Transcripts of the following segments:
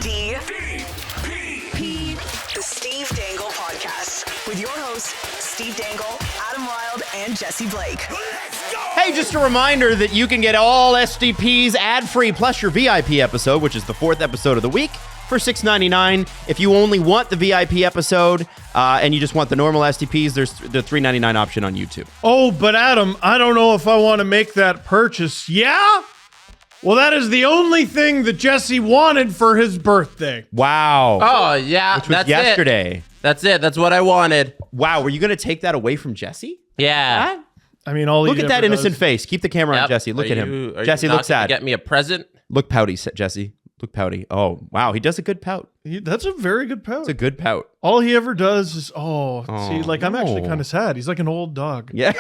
SDP VIP, the Steve Dangle Podcast, with your hosts, Steve Dangle, Adam Wilde, and Jesse Blake. Hey, just a reminder that you can get all SDPs ad-free plus your VIP episode, which is the 4th episode of the week, for $6.99. If you only want the VIP episode and you just want the normal SDPs, there's the $3.99 option on YouTube. Oh, but Adam, I don't know if I want to make that purchase. Yeah? Well, that is the only thing that Jesse wanted for his birthday. Wow. Oh, yeah. Which was that's yesterday. That's it. That's what I wanted. Wow, were you going to take that away from Jesse? Yeah. I mean, all Look he at that ever innocent does- face. Keep the camera on Yep. Jesse. Look Are at you- him. are Jesse you not looks sad. gonna Get me a present. Look pouty, Jesse. Look pouty. Oh, wow. He does a good pout. That's a very good pout. It's a good pout. All he ever does is, see, like, I'm actually no. kind of sad. He's like an old dog. Yeah.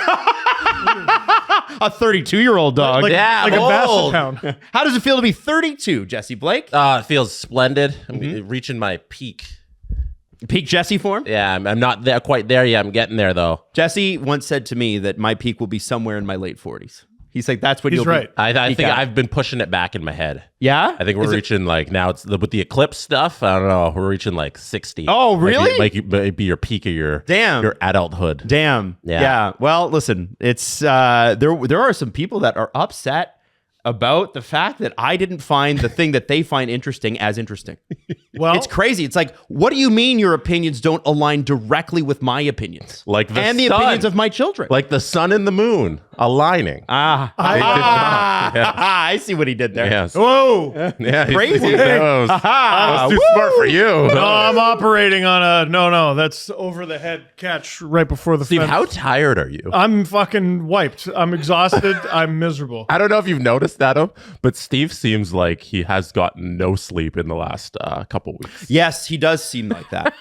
A 32-year-old dog. Like, Yeah, like a basset old. hound. How does it feel to be 32, Jesse Blake? It feels splendid. I'm Mm-hmm. reaching my peak. Peak Jesse form? Yeah, I'm not there quite there yet. I'm getting there, though. Jesse once said to me that my peak will be somewhere in my late 40s. He's like, that's when He's you'll right. be. I peak think out. I've been pushing it back in my head. Yeah? I think we're reaching like now it's with the eclipse stuff. I don't know. We're reaching like 60. Oh, really? Might be your peak of your your adulthood. Damn. Yeah. Well, listen, it's there are some people that are upset about the fact that I didn't find the thing that they find interesting as interesting. Well, It's crazy. It's like, what do you mean your opinions don't align directly with my opinions? Like the and the sun. opinions of my children. Like the sun and the moon aligning. I see what he did there. Yes. whoa. Yeah. Crazy. He knows. That's too smart for you. No, I'm operating on a, no, that's over the head catch right before the Steve, fence. how tired are you? I'm fucking wiped. I'm exhausted. I'm miserable. I don't know if you've noticed that, but Steve seems like he has gotten no sleep in the last couple weeks. Yes, he does seem like that.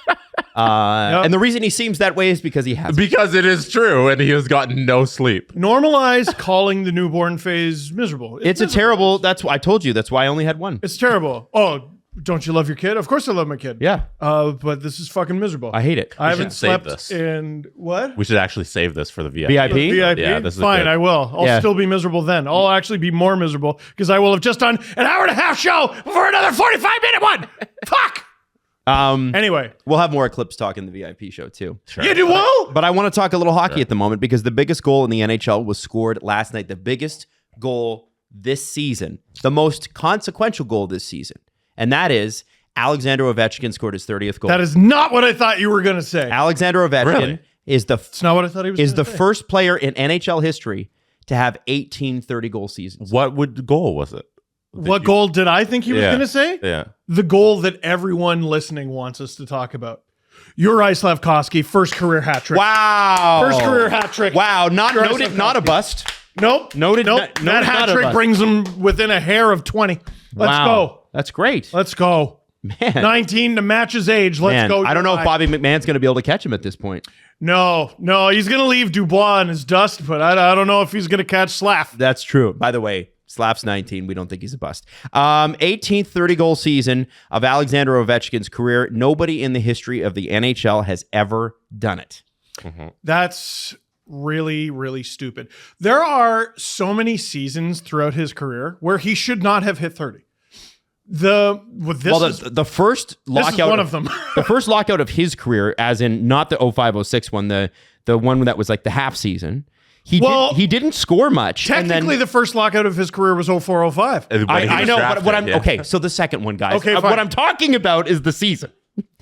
And the reason he seems that way is because he has. Because it is true, and he has gotten no sleep. Normalize calling the newborn phase miserable. It's a terrible. That's why I told you. That's why I only had one. It's terrible. Oh, don't you love your kid? Of course I love my kid. Yeah. But this is fucking miserable. I hate it. I haven't should save slept this. in what? We should actually save this for the VIP. VIP? VIP? Yeah, this is Fine, good. I will. I'll Yeah. still be miserable then. I'll actually be more miserable because I will have just done an hour and a half show for another 45-minute one. Fuck. Anyway. We'll have more Eclipse talk in the VIP show too. Sure. You do well? But I want to talk a little hockey at the moment because the biggest goal in the NHL was scored last night. The biggest goal this season, the most consequential goal this season, and that is Alexander Ovechkin scored his 30th goal. That is not what I thought you were going to say. Alexander Ovechkin Really? is the It's not what I thought he was is gonna the say. first player in NHL history to have 18 30-goal seasons. What goal was it? What goal did I think he was Yeah. going to say? Yeah. The goal that everyone listening wants us to talk about. Yuri Slavkovsky, first career hat trick. Wow. First career hat trick. Wow, not Yuri noted, not a Slavkovsky. bust. Nope. Noted- Nope. noted That not hat a trick bust. brings him within a hair of 20. Let's Wow. go. That's great. Let's go. Man. 19 to match his age. Let's Man, go. I don't know if Yuri. Bobby McMahon's going to be able to catch him at this point. No, he's going to leave Dubois in his dust, but I don't know if he's going to catch Slav. That's true. By the way, Slav's 19. We don't think he's a bust. 18th 30-goal season of Alexander Ovechkin's career. Nobody in the history of the NHL has ever done it. That's really, really stupid. There are so many seasons throughout his career where he should not have hit 30. The first lockout one of them. the first lockout of his career, as in not the 05-06 one, the one that was like the half season. He didn't score much. Technically, the first lockout of his career was 04-05. I know, but what I'm okay. So the second one, guys. Okay, fine. What I'm talking about is the season,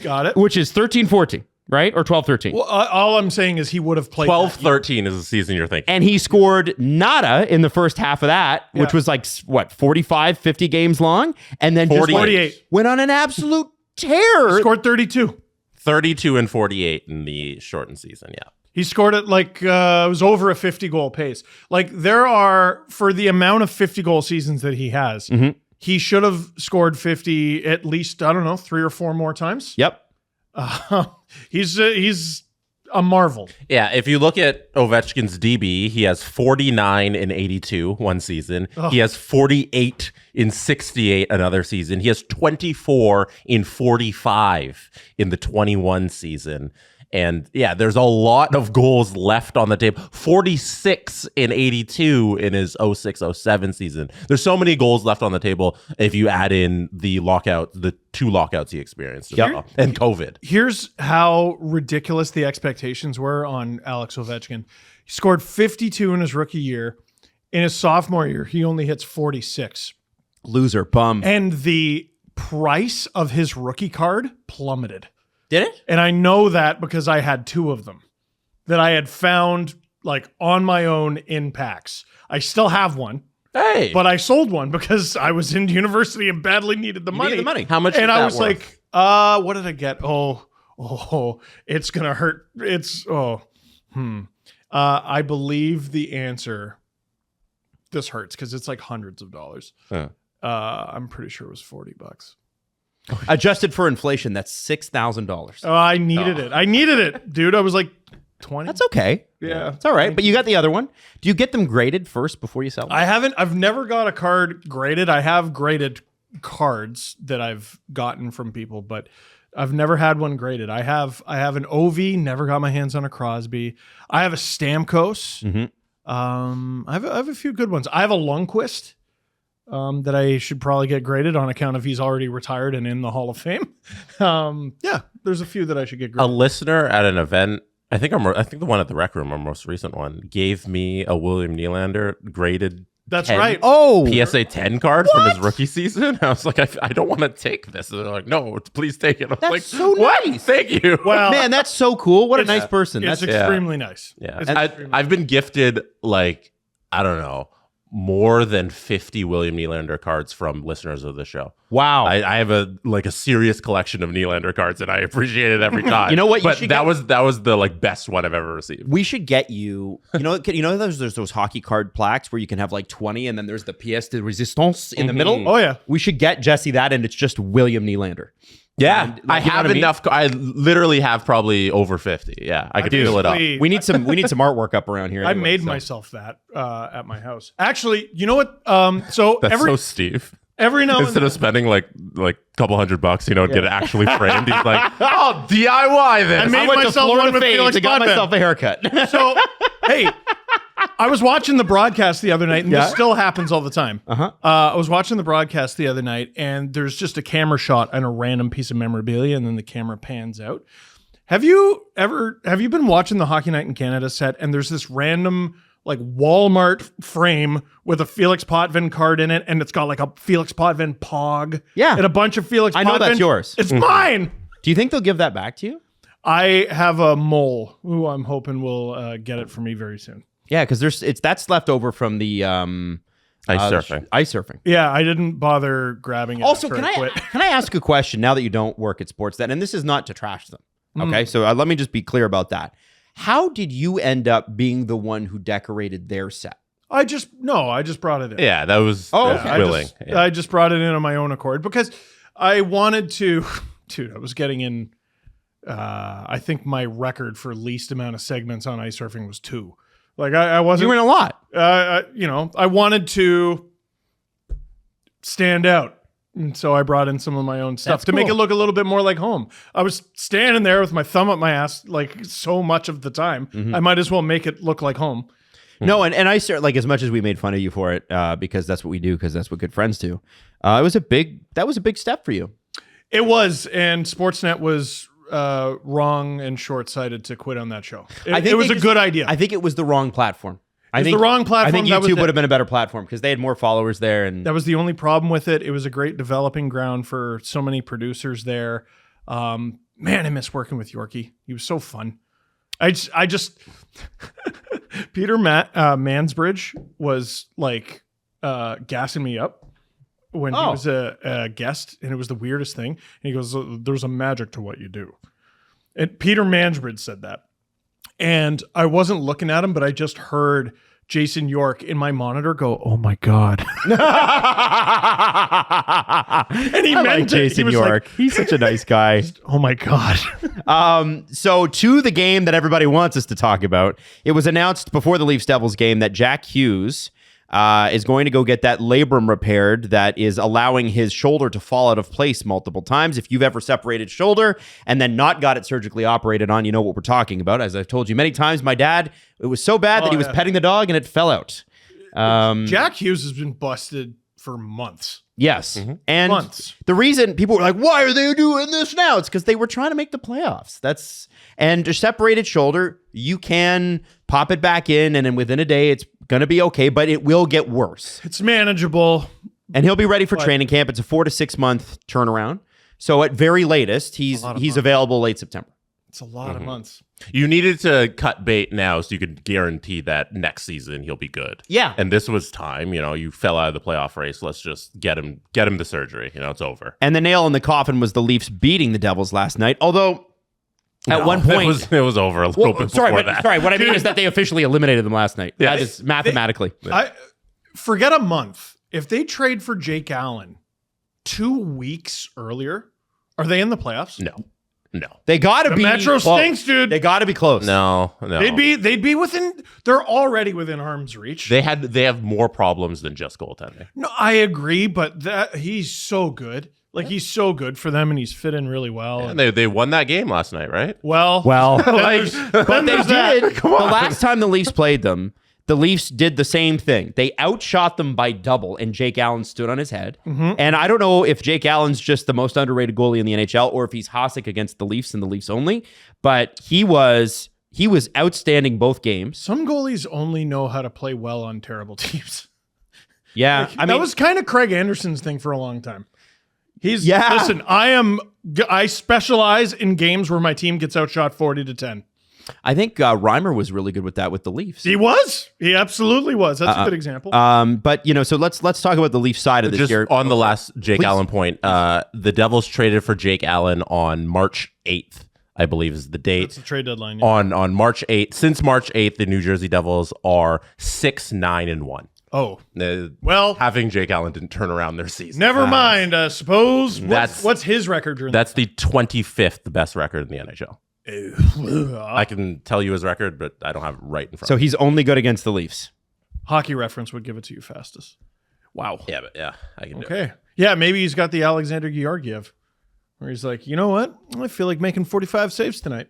Got it. which is 13-14, right, or 12-13. Well, all I'm saying is he would have played 12-13 is the season you're thinking. And he scored nada in the first half of that, which Yeah. was like, what, 45, 50 games long? And then just 48. went on an absolute tear. Scored 32. 32 and 48 in the shortened season, yeah. He scored it like it was over a 50-goal pace. Like there are, for the amount of 50-goal seasons that he has, he should have scored 50 at least, I don't know, 3 or 4 more times. Yep. He's a marvel. Yeah, if you look at Ovechkin's DB, he has 49 in 82 one season. He has 48 in 68 another season. He has 24 in 45 in the 21 season. And yeah, there's a lot of goals left on the table. 46 in 82 in his 06-07 season. There's so many goals left on the table if you add in the 2 lockouts he experienced as well, and COVID. Here's how ridiculous the expectations were on Alex Ovechkin. He scored 52 in his rookie year. In his sophomore year, he only hits 46. Loser, bum. And the price of his rookie card plummeted. Did it? And I know that because I had 2 of them that I had found like on my own in packs. I still have one. Hey, but I sold one because I was in university and badly needed the money. How much? And I was worth? like, what did I get? Oh, it's gonna hurt. I believe the answer. This hurts because it's like hundreds of dollars. I'm pretty sure it was $40. Adjusted for inflation, that's $6,000. Oh, I needed it. I needed it, dude. I was like 20. That's okay. Yeah, it's all right. But you got the other one. Do you get them graded first before you sell them? I've never got a card graded. I have graded cards that I've gotten from people, but I've never had one graded. I have an OV. Never got my hands on a Crosby. I have a Stamkos. Mm-hmm. I have a few good ones. I have a Lundqvist. That I should probably get graded on account of he's already retired and in the Hall of Fame. There's a few that I should get graded. A listener at an event, I think the one at the Rec Room, our most recent one, gave me a William Nylander graded. That's 10, right. Oh, PSA 10 card from his rookie season. I was like, I don't want to take this. And they're like, no, please take it. I was That's like, so what? nice. Thank you. Well, man, that's so cool. What a nice person. It's That's extremely nice. Yeah, It's and extremely I've been gifted like, I don't know, more than 50 William Nylander cards from listeners of the show. wow. I have a serious collection of Nylander cards, and I appreciate it every time. You know what? But that was the like best one I've ever received. We should get you. There's those hockey card plaques where you can have like 20, and then there's the pièce de résistance in the middle. Oh yeah. We should get Jesse that, and it's just William Nylander. Yeah, And, I you know have what I mean? enough. I literally have probably over 50. Yeah, I could fill it up. We need some artwork up around here. I anyway, made so. myself that at my house. Actually, you know what? So That's every so Steve. every now and Instead then, of spending like a couple $100, get it actually framed. He's like, oh, DIY this. I made went to myself Florida one with Fades Felix and got Potvin. myself a haircut. So hey, I was watching the broadcast the other night, and this still happens all the time. I was watching the broadcast the other night, and there's just a camera shot on a random piece of memorabilia, and then the camera pans out. Have you been watching the Hockey Night in Canada set, and there's this random like Walmart frame with a Felix Potvin card in it, and it's got like a Felix Potvin pog, and a bunch of Felix I Potvin. know that's yours. It's mine. Do you think they'll give that back to you? I have a mole who I'm hoping will get it for me very soon. Yeah, because that's left over from the ice surfing. Ice surfing. Yeah, I didn't bother grabbing it. Also, after can I I quit. can I ask a question now that you don't work at Sportsnet? And this is not to trash them. Okay, so let me just be clear about that. How did you end up being the one who decorated their set? I just brought it in. Yeah, that was willing. I just brought it in on my own accord because I wanted to. Dude, I was getting in. I think my record for least amount of segments on ice surfing was 2. Like I wasn't. You were in a lot. I wanted to stand out. And so I brought in some of my own stuff to make it look a little bit more like home. I was standing there with my thumb up my ass like so much of the time. I might as well make it look like home. No, and I start like as much as we made fun of you for it because that's what we do because that's what good friends do. That was a big step for you. It was, and Sportsnet was wrong and short-sighted to quit on that show. It was a good idea. I think it was the wrong platform. I think the wrong platform. I think That was YouTube the- would have been a better platform because they had more followers there. And That was the only problem with it. It was a great developing ground for so many producers there. Man, I miss working with Yorkie. He was so fun. I just Peter Mansbridge was like gassing me up when he was a guest, and it was the weirdest thing. And he goes, "There's a magic to what you do." And Peter Mansbridge said that. And I wasn't looking at him, but I just heard Jason York in my monitor go, "Oh my God." And he meant it. Jason He was York. like, He's such a nice guy. "Oh my God." So to the game that everybody wants us to talk about, it was announced before the Leafs Devils game that Jack Hughes is going to go get that labrum repaired that is allowing his shoulder to fall out of place multiple times. If you've ever separated shoulder and then not got it surgically operated on, you know what we're talking about. As I've told you many times, my dad, it was so bad that he was petting the dog and it fell out. Jack Hughes has been busted for months. Yes. And the reason people were like, why are they doing this now? It's because they were trying to make the playoffs. And a separated shoulder, you can pop it back in, and then within a day, it's going to be okay, but it will get worse. It's manageable. And he'll be ready for training camp. It's a 4 to 6 month turnaround. So at very latest, he's available late September. It's a lot of months. You needed to cut bait now so you could guarantee that next season he'll be good. Yeah. And this was time. You fell out of the playoff race. Let's just get him the surgery. It's over. And the nail in the coffin was the Leafs beating the Devils last night. Although at one point it was over a little bit before that. Sorry, what I mean is that they officially eliminated them last night. Yeah, that is mathematically. Forget a month. If they trade for Jake Allen 2 weeks earlier, are they in the playoffs? No. They got to be. The Metro close. stinks, dude. They got to be close. No. They'd be within. They're already within arm's reach. They have more problems than just goaltending. No, I agree, but he's so good. He's so good for them, and he's fit in really well. And they won that game last night, right? Well, but they did. The last time the Leafs played them, the Leafs did the same thing. They outshot them by double, and Jake Allen stood on his head. And I don't know if Jake Allen's just the most underrated goalie in the NHL or if he's Hasek against the Leafs and the Leafs only, but he was outstanding both games. Some goalies only know how to play well on terrible teams. Yeah. That was kind of Craig Anderson's thing for a long time. Listen, I specialize in games where my team gets outshot 40-10. I think Reimer was really good with that with the Leafs. He was. He absolutely was. That's a good example. But so let's talk about the Leafs side of this just here. On the last Jake Allen point, the Devils traded for Jake Allen on March 8th, I believe is the date. That's the trade deadline. Yeah. On March 8th. Since March 8th, the New Jersey Devils are 6-9-1. Oh, well, having Jake Allen didn't turn around their season. Never mind. Suppose what's his record during that's the 25th best record in the NHL. I can tell you his record, but I don't have it right in front So of me. he's only good against the Leafs. Hockey Reference would give it to you fastest. Wow. Yeah, I can do it. Okay. Yeah, maybe he's got the Alexander Georgiev, where he's like, you know what? I feel like making 45 saves tonight.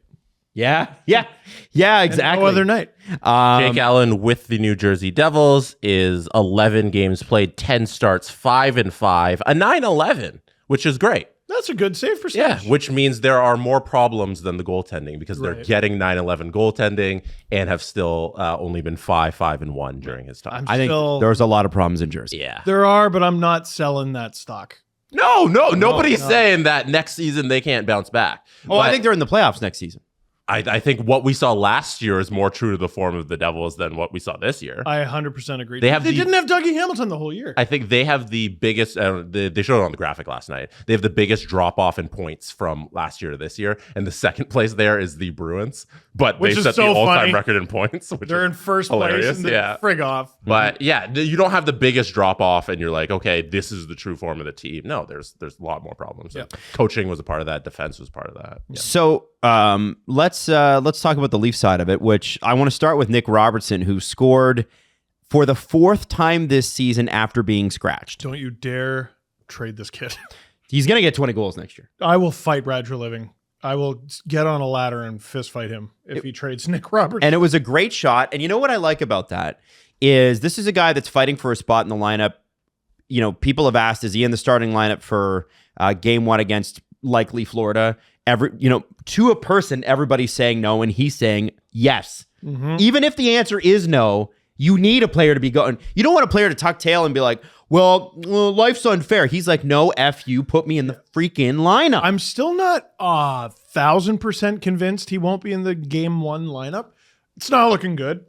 Yeah, exactly. No other night. Jake Allen with the New Jersey Devils is 11 games played, 10 starts, 5-5, a 9-11, which is great. That's a good save percentage. Yeah, which means there are more problems than the goaltending because they're getting 9-11 goaltending and have still only been 5-5-1 during his time. I think there's a lot of problems in Jersey. Yeah. There are, but I'm not selling that stock. No, nobody's saying that next season they can't bounce back. Oh, I think they're in the playoffs next season. I think what we saw last year is more true to the form of the Devils than what we saw this year. I 100% agree. They didn't have Dougie Hamilton the whole year. I think they have the biggest, they showed it on the graphic last night, they have the biggest drop-off in points from last year to this year, and the second place there is the Bruins, but they set the all-time record in points. Which They're in first hilarious. place, and frig off. But yeah, you don't have the biggest drop-off, and you're like, okay, this is the true form of the team. No, there's a lot more problems. Yep. Coaching was a part of that. Defense was part of that. Yeah. So let's talk about the Leaf side of it, which I want to start with Nick Robertson, who scored for the 4th time this season after being scratched. Don't you dare trade this kid. He's going to get 20 goals next year. I will fight Brad Living. I will get on a ladder and fist fight him if he trades Nick Robertson. And it was a great shot. And you know what I like about that is this is a guy that's fighting for a spot in the lineup. You know, people have asked, is he in the starting lineup for game 1 against likely Florida? To a person, everybody's saying no, and he's saying yes. Mm-hmm. Even if the answer is no, you need a player to be going. You don't want a player to tuck tail and be like, well, life's unfair. He's like, no, F you, put me in the freaking lineup. I'm still not 1,000% convinced he won't be in the game 1 lineup. It's not looking good.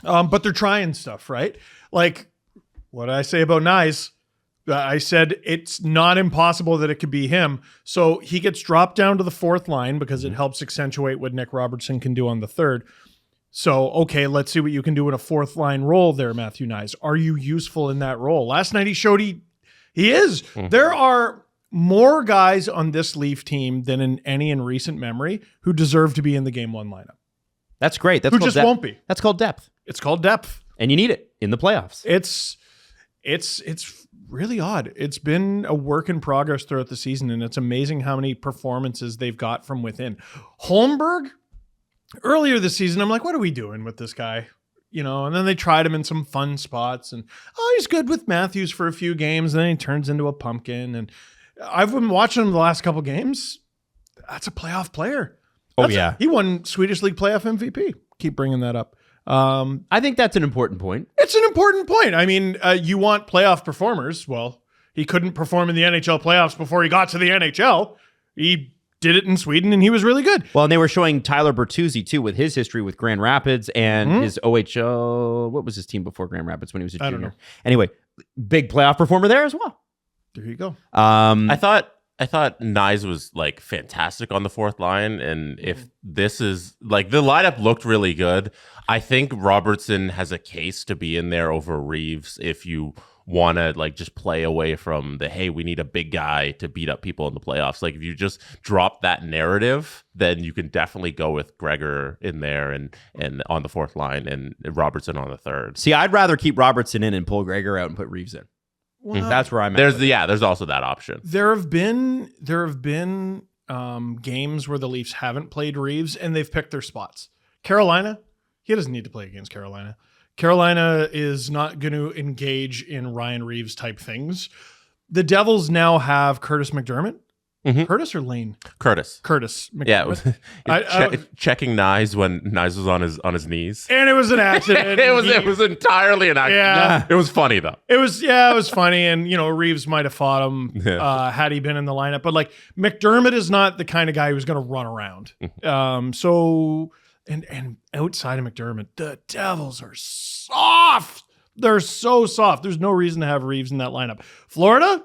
But they're trying stuff, right? Like, what did I say about Nyes? I said it's not impossible that it could be him. So he gets dropped down to the 4th line because it helps accentuate what Nick Robertson can do on the 3rd. So, okay, let's see what you can do in a 4th line role there, Matthew Nyes. Are you useful in that role? Last night he showed he is. Mm-hmm. There are more guys on this Leaf team than in recent memory who deserve to be in the game 1 lineup. That's great. That's who just won't be. That's called depth. It's called depth. and you need it in the playoffs. It's really odd. It's been a work in progress throughout the season, and it's amazing how many performances they've got from within. Holmberg, earlier this season, I'm like, what are we doing with this guy? And then they tried him in some fun spots, and he's good with Matthews for a few games, and then he turns into a pumpkin. And I've been watching him the last couple games. That's a playoff player. He won Swedish League playoff MVP. Keep bringing that up. I think that's an important point. It's an important point. I mean, you want playoff performers. Well, he couldn't perform in the NHL playoffs before he got to the NHL. He did it in Sweden, and he was really good. Well, and they were showing Tyler Bertuzzi, too, with his history with Grand Rapids and his OHL. What was his team before Grand Rapids when he was a junior? I don't know. Anyway, big playoff performer there as well. There you go. I thought Nyes was like fantastic on the fourth line, and if this is like the lineup looked really good, I think Robertson has a case to be in there over Reeves if you want to like just play away from the hey, we need a big guy to beat up people in the playoffs. Like if you just drop that narrative, then you can definitely go with Gregor in there and on the fourth line and Robertson on the third. See, I'd rather keep Robertson in and pull Gregor out and put Reeves in. Well, that's where I'm at. There's also that option. There have been games where the Leafs haven't played Reeves and they've picked their spots. Carolina, he doesn't need to play against Carolina. Carolina is not going to engage in Ryan Reeves type things. The Devils now have Curtis McDermott. Curtis or Lane? Curtis McDermott. Yeah, checking Nyes when Nyes was on his knees, and it was an accident. it was entirely an accident. Yeah, it was funny though. It was funny, and Reeves might have fought him had he been in the lineup. But like McDermott is not the kind of guy who's going to run around. So outside of McDermott, the Devils are soft. They're so soft. There's no reason to have Reeves in that lineup. Florida,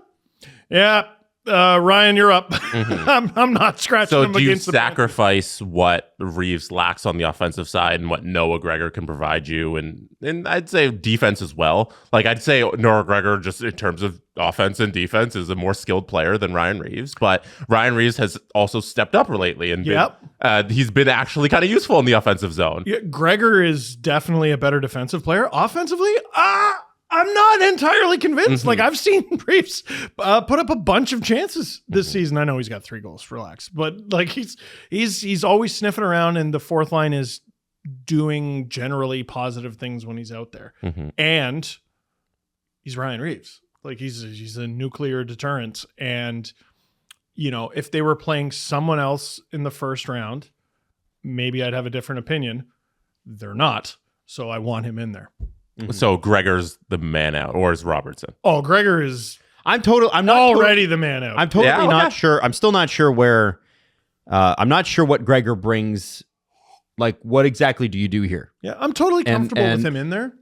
yeah. Ryan, you're up. I'm not scratching him against the So do you sacrifice what Reeves lacks on the offensive side and what Noah Gregor can provide you? And I'd say defense as well. Like I'd say Noah Gregor, just in terms of offense and defense, is a more skilled player than Ryan Reeves. But Ryan Reeves has also stepped up lately and he's been actually kind of useful in the offensive zone. Yeah, Gregor is definitely a better defensive player. Offensively, I'm not entirely convinced. Like I've seen Reeves put up a bunch of chances this season. I know he's got 3 goals. Relax, but like he's always sniffing around, and the fourth line is doing generally positive things when he's out there. And he's Ryan Reeves. Like he's a nuclear deterrent. And if they were playing someone else in the first round, maybe I'd have a different opinion. They're not, so I want him in there. So Gregor's the man out, or is Robertson? Oh, Gregor is. I'm not already the man out. I'm totally not sure. I'm still not sure where. I'm not sure what Gregor brings. Like, what exactly do you do here? Yeah, I'm totally comfortable with him in there.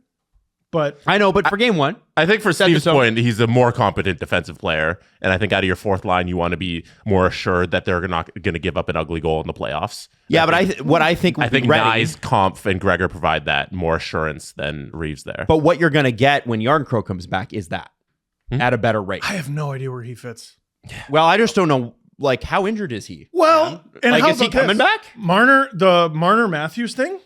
But I know, but for game one, I think for Steve's point, he's a more competent defensive player, and I think out of your fourth line, you want to be more assured that they're not going to give up an ugly goal in the playoffs. Yeah, but I think Nyes, Kampf, and Gregor provide that more assurance than Reeves there. But what you're going to get when Yarncrow comes back is that at a better rate. I have no idea where he fits. Well, I just don't know. Like, how injured is he? Well, and like, how is he coming back? The Marner Matthews thing?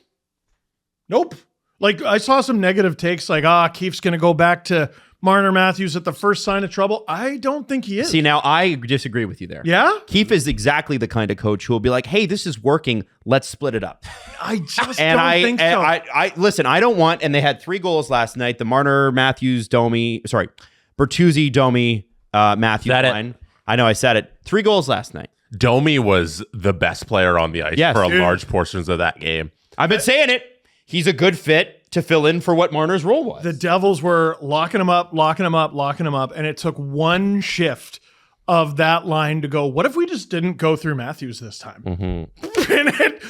Nope. Like, I saw some negative takes like, Keefe's going to go back to Marner Matthews at the first sign of trouble. I don't think he is. See, now I disagree with you there. Yeah? Keefe is exactly the kind of coach who will be like, hey, this is working. Let's split it up. I just don't think so. I listen, I don't want, and they had 3 goals last night. The Marner, Matthews, Bertuzzi, Domi, Matthews line. I know I said it. 3 goals last night. Domi was the best player on the ice for large portions of that game. I've been saying it. He's a good fit to fill in for what Marner's role was. The Devils were locking him up, and it took one shift of that line to go, what if we just didn't go through Matthews this time? And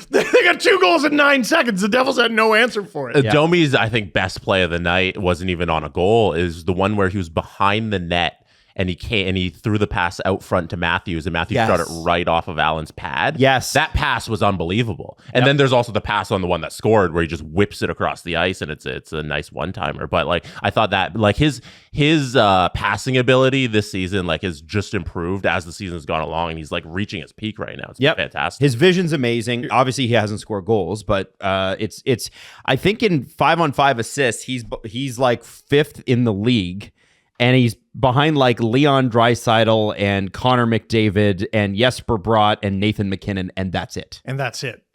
they got 2 goals in 9 seconds. The Devils had no answer for it. Domi's, I think, best play of the night wasn't even on a goal, is the one where he was behind the net and he threw the pass out front to Matthews, and Matthews shot it right off of Allen's pad. Yes. That pass was unbelievable. And then there's also the pass on the one that scored where he just whips it across the ice, and it's a nice one-timer. But like I thought that like his passing ability this season like has just improved as the season's gone along, and he's like reaching his peak right now. It's fantastic. His vision's amazing. Obviously, he hasn't scored goals, but it's I think in 5-on-5 assists, he's like 5th in the league. And he's behind like Leon Draisaitl and Connor McDavid and Jesper Bratt and Nathan McKinnon, and that's it.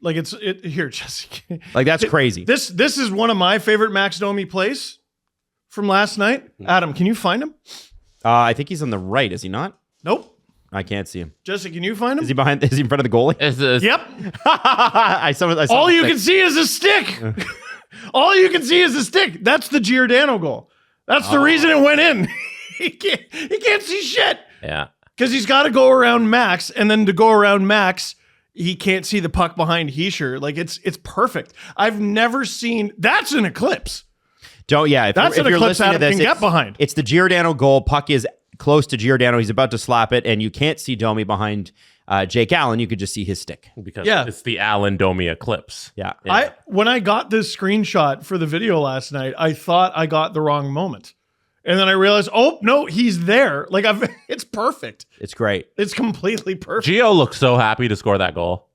Like here, Jesse. Like that's crazy. This is one of my favorite Max Domi plays from last night. Adam, can you find him? I think he's on the right, is he not? Nope. I can't see him. Jesse, can you find him? Is he behind? Is he in front of the goalie? Yep. I saw All you can see is a stick. All you can see is a stick. That's the Giordano goal. That's the reason it went in. He can't see shit. Yeah. Because he's got to go around Max, and then to go around Max, he can't see the puck behind Hischier. Like it's perfect. I've never seen that's an eclipse. That's an eclipse Adam can get behind. It's the Giordano goal. Puck is close to Giordano. He's about to slap it, and you can't see Domi behind Jake Allen. You could just see his stick. Because it's the Allen Domi eclipse. Yeah. When I got this screenshot for the video last night, I thought I got the wrong moment. And then I realized, oh, no, he's there. Like, it's perfect. It's great. It's completely perfect. Gio looked so happy to score that goal.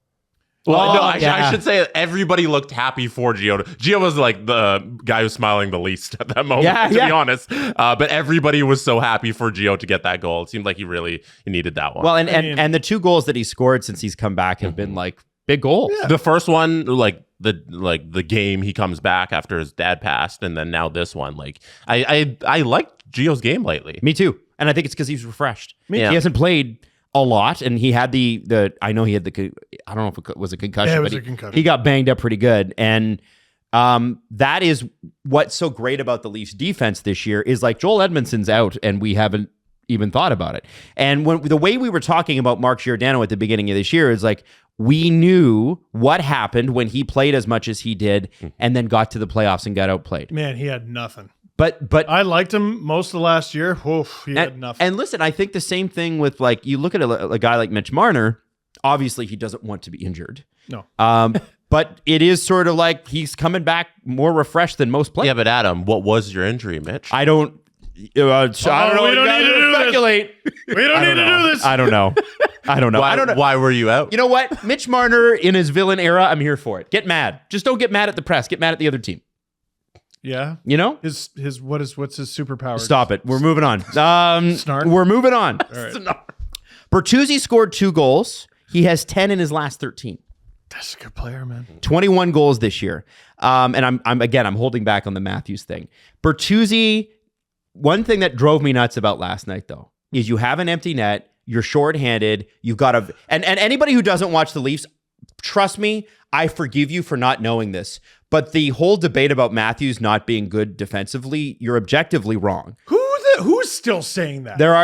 Well, no, I should say everybody looked happy for Gio. Gio was like the guy who's smiling the least at that moment, to be honest. But everybody was so happy for Gio to get that goal. It seemed like he needed that one. Well, and the 2 goals that he scored since he's come back have been like big goals. Yeah. The first one, like the game he comes back after his dad passed, and then now this one. Like I liked Gio's game lately. Me too. And I think it's because he's refreshed. He hasn't played a lot, and he had I know he had I don't know if it was a concussion. Yeah, it was a concussion. He got banged up pretty good, and that is what's so great about the Leafs defense this year is like Joel Edmondson's out, and we haven't even thought about it. And the way we were talking about Mark Giordano at the beginning of this year is like we knew what happened when he played as much as he did, and then got to the playoffs and got outplayed. Man, he had nothing. But I liked him most of last year. He had nothing. And listen, I think the same thing with like you look at a guy like Mitch Marner. Obviously, he doesn't want to be injured. No. But it is sort of like he's coming back more refreshed than most players. Yeah, but Adam, what was your injury, Mitch? I don't know. We don't need to do speculate. We don't need to do this. I don't know. I don't know. Why were you out? You know what? Mitch Marner in his villain era, I'm here for it. Get mad. Just don't get mad at the press. Get mad at the other team. Yeah. You know? What's his superpower? Stop it. We're moving on. Snark? We're moving on. All right. Bertuzzi scored 2 goals. He has 10 in his last 13. That's a good player, man. 21 goals this year. And I'm holding back on the Matthews thing. Bertuzzi, one thing that drove me nuts about last night, though, is you have an empty net, you're shorthanded, you've got a... And anybody who doesn't watch the Leafs, trust me, I forgive you for not knowing this. But the whole debate about Matthews not being good defensively, you're objectively wrong. Who's still saying that? There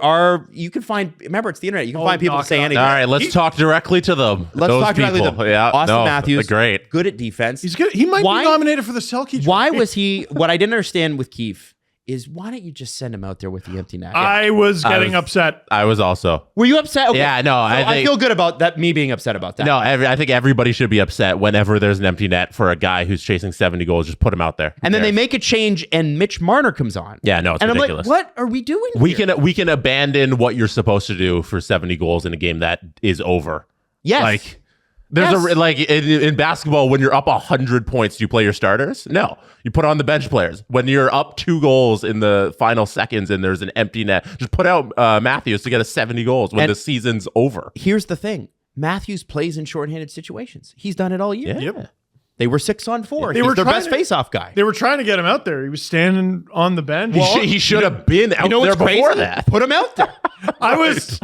are. You can find. Remember, it's the internet. You can find people saying anything. All right, let's talk directly to them. Let's talk directly to them. Yeah, Auston Matthews, great, good at defense. He's good. He might be nominated for the Selke. Why was he? What I didn't understand with Keefe is why don't you just send him out there with the empty net? I was getting upset. I was also. Were you upset? Okay. Yeah, no. I feel good about that. Me being upset about that. No, I think everybody should be upset whenever there's an empty net for a guy who's chasing 70 goals. Just put him out there. And then they make a change, and Mitch Marner comes on. Yeah, no, it's ridiculous. I'm like, what are we doing? We can abandon what you're supposed to do for 70 goals in a game that is over. Yes. Like. There's in basketball, when you're up 100 points, do you play your starters? No, you put on the bench players. When you're up 2 goals in the final seconds and there's an empty net, just put out Matthews to get a 70 goals when the season's over. Here's the thing. Matthews plays in shorthanded situations. He's done it all year. Yeah. Yep. They were 6-on-4. He's their best face-off guy. They were trying to get him out there. He was standing on the bench. He should have been out there before that. Put him out there.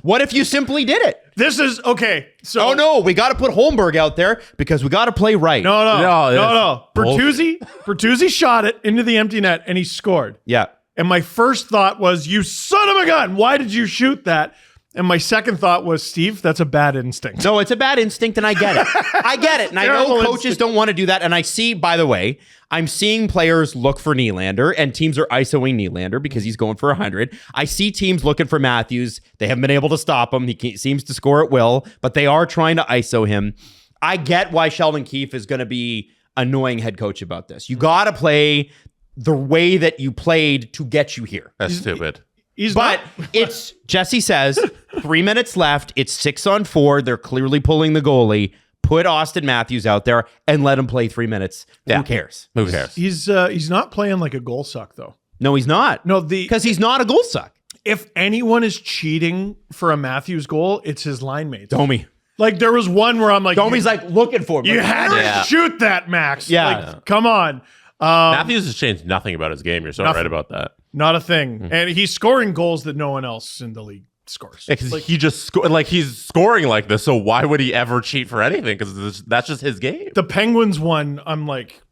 What if you simply did it? This is okay. So no, we got to put Holmberg out there because we got to play right. No. Bertuzzi shot it into the empty net and he scored. Yeah. And my first thought was, you son of a gun, why did you shoot that? And my second thought was, Steve, that's a bad instinct. No, it's a bad instinct, and I get it. I get it. And I know coaches don't want to do that. And I see, by the way, I'm seeing players look for Nylander, and teams are ISOing Nylander because he's going for 100. I see teams looking for Matthews. They haven't been able to stop him. He seems to score at will, but they are trying to ISO him. I get why Sheldon Keefe is going to be annoying head coach about this. You got to play the way that you played to get you here. That's stupid. It's Jesse says 3 minutes left. It's 6-on-4. They're clearly pulling the goalie. Put Auston Matthews out there and let him play 3 minutes. Yeah. Who cares? Who cares? He's not playing like a goal suck though. No, he's not. No, because he's not a goal suck. If anyone is cheating for a Matthews goal, it's his line mates. Domi. Like there was one where I'm like, Domi's like looking for him. You had to shoot that, Max. Yeah. Like, come on. Matthews has changed nothing about his game. You're so right about that. Not a thing. And he's scoring goals that no one else in the league scores. Yeah, because he just he's scoring like this. So why would he ever cheat for anything? Because that's just his game. The Penguins one, I'm like,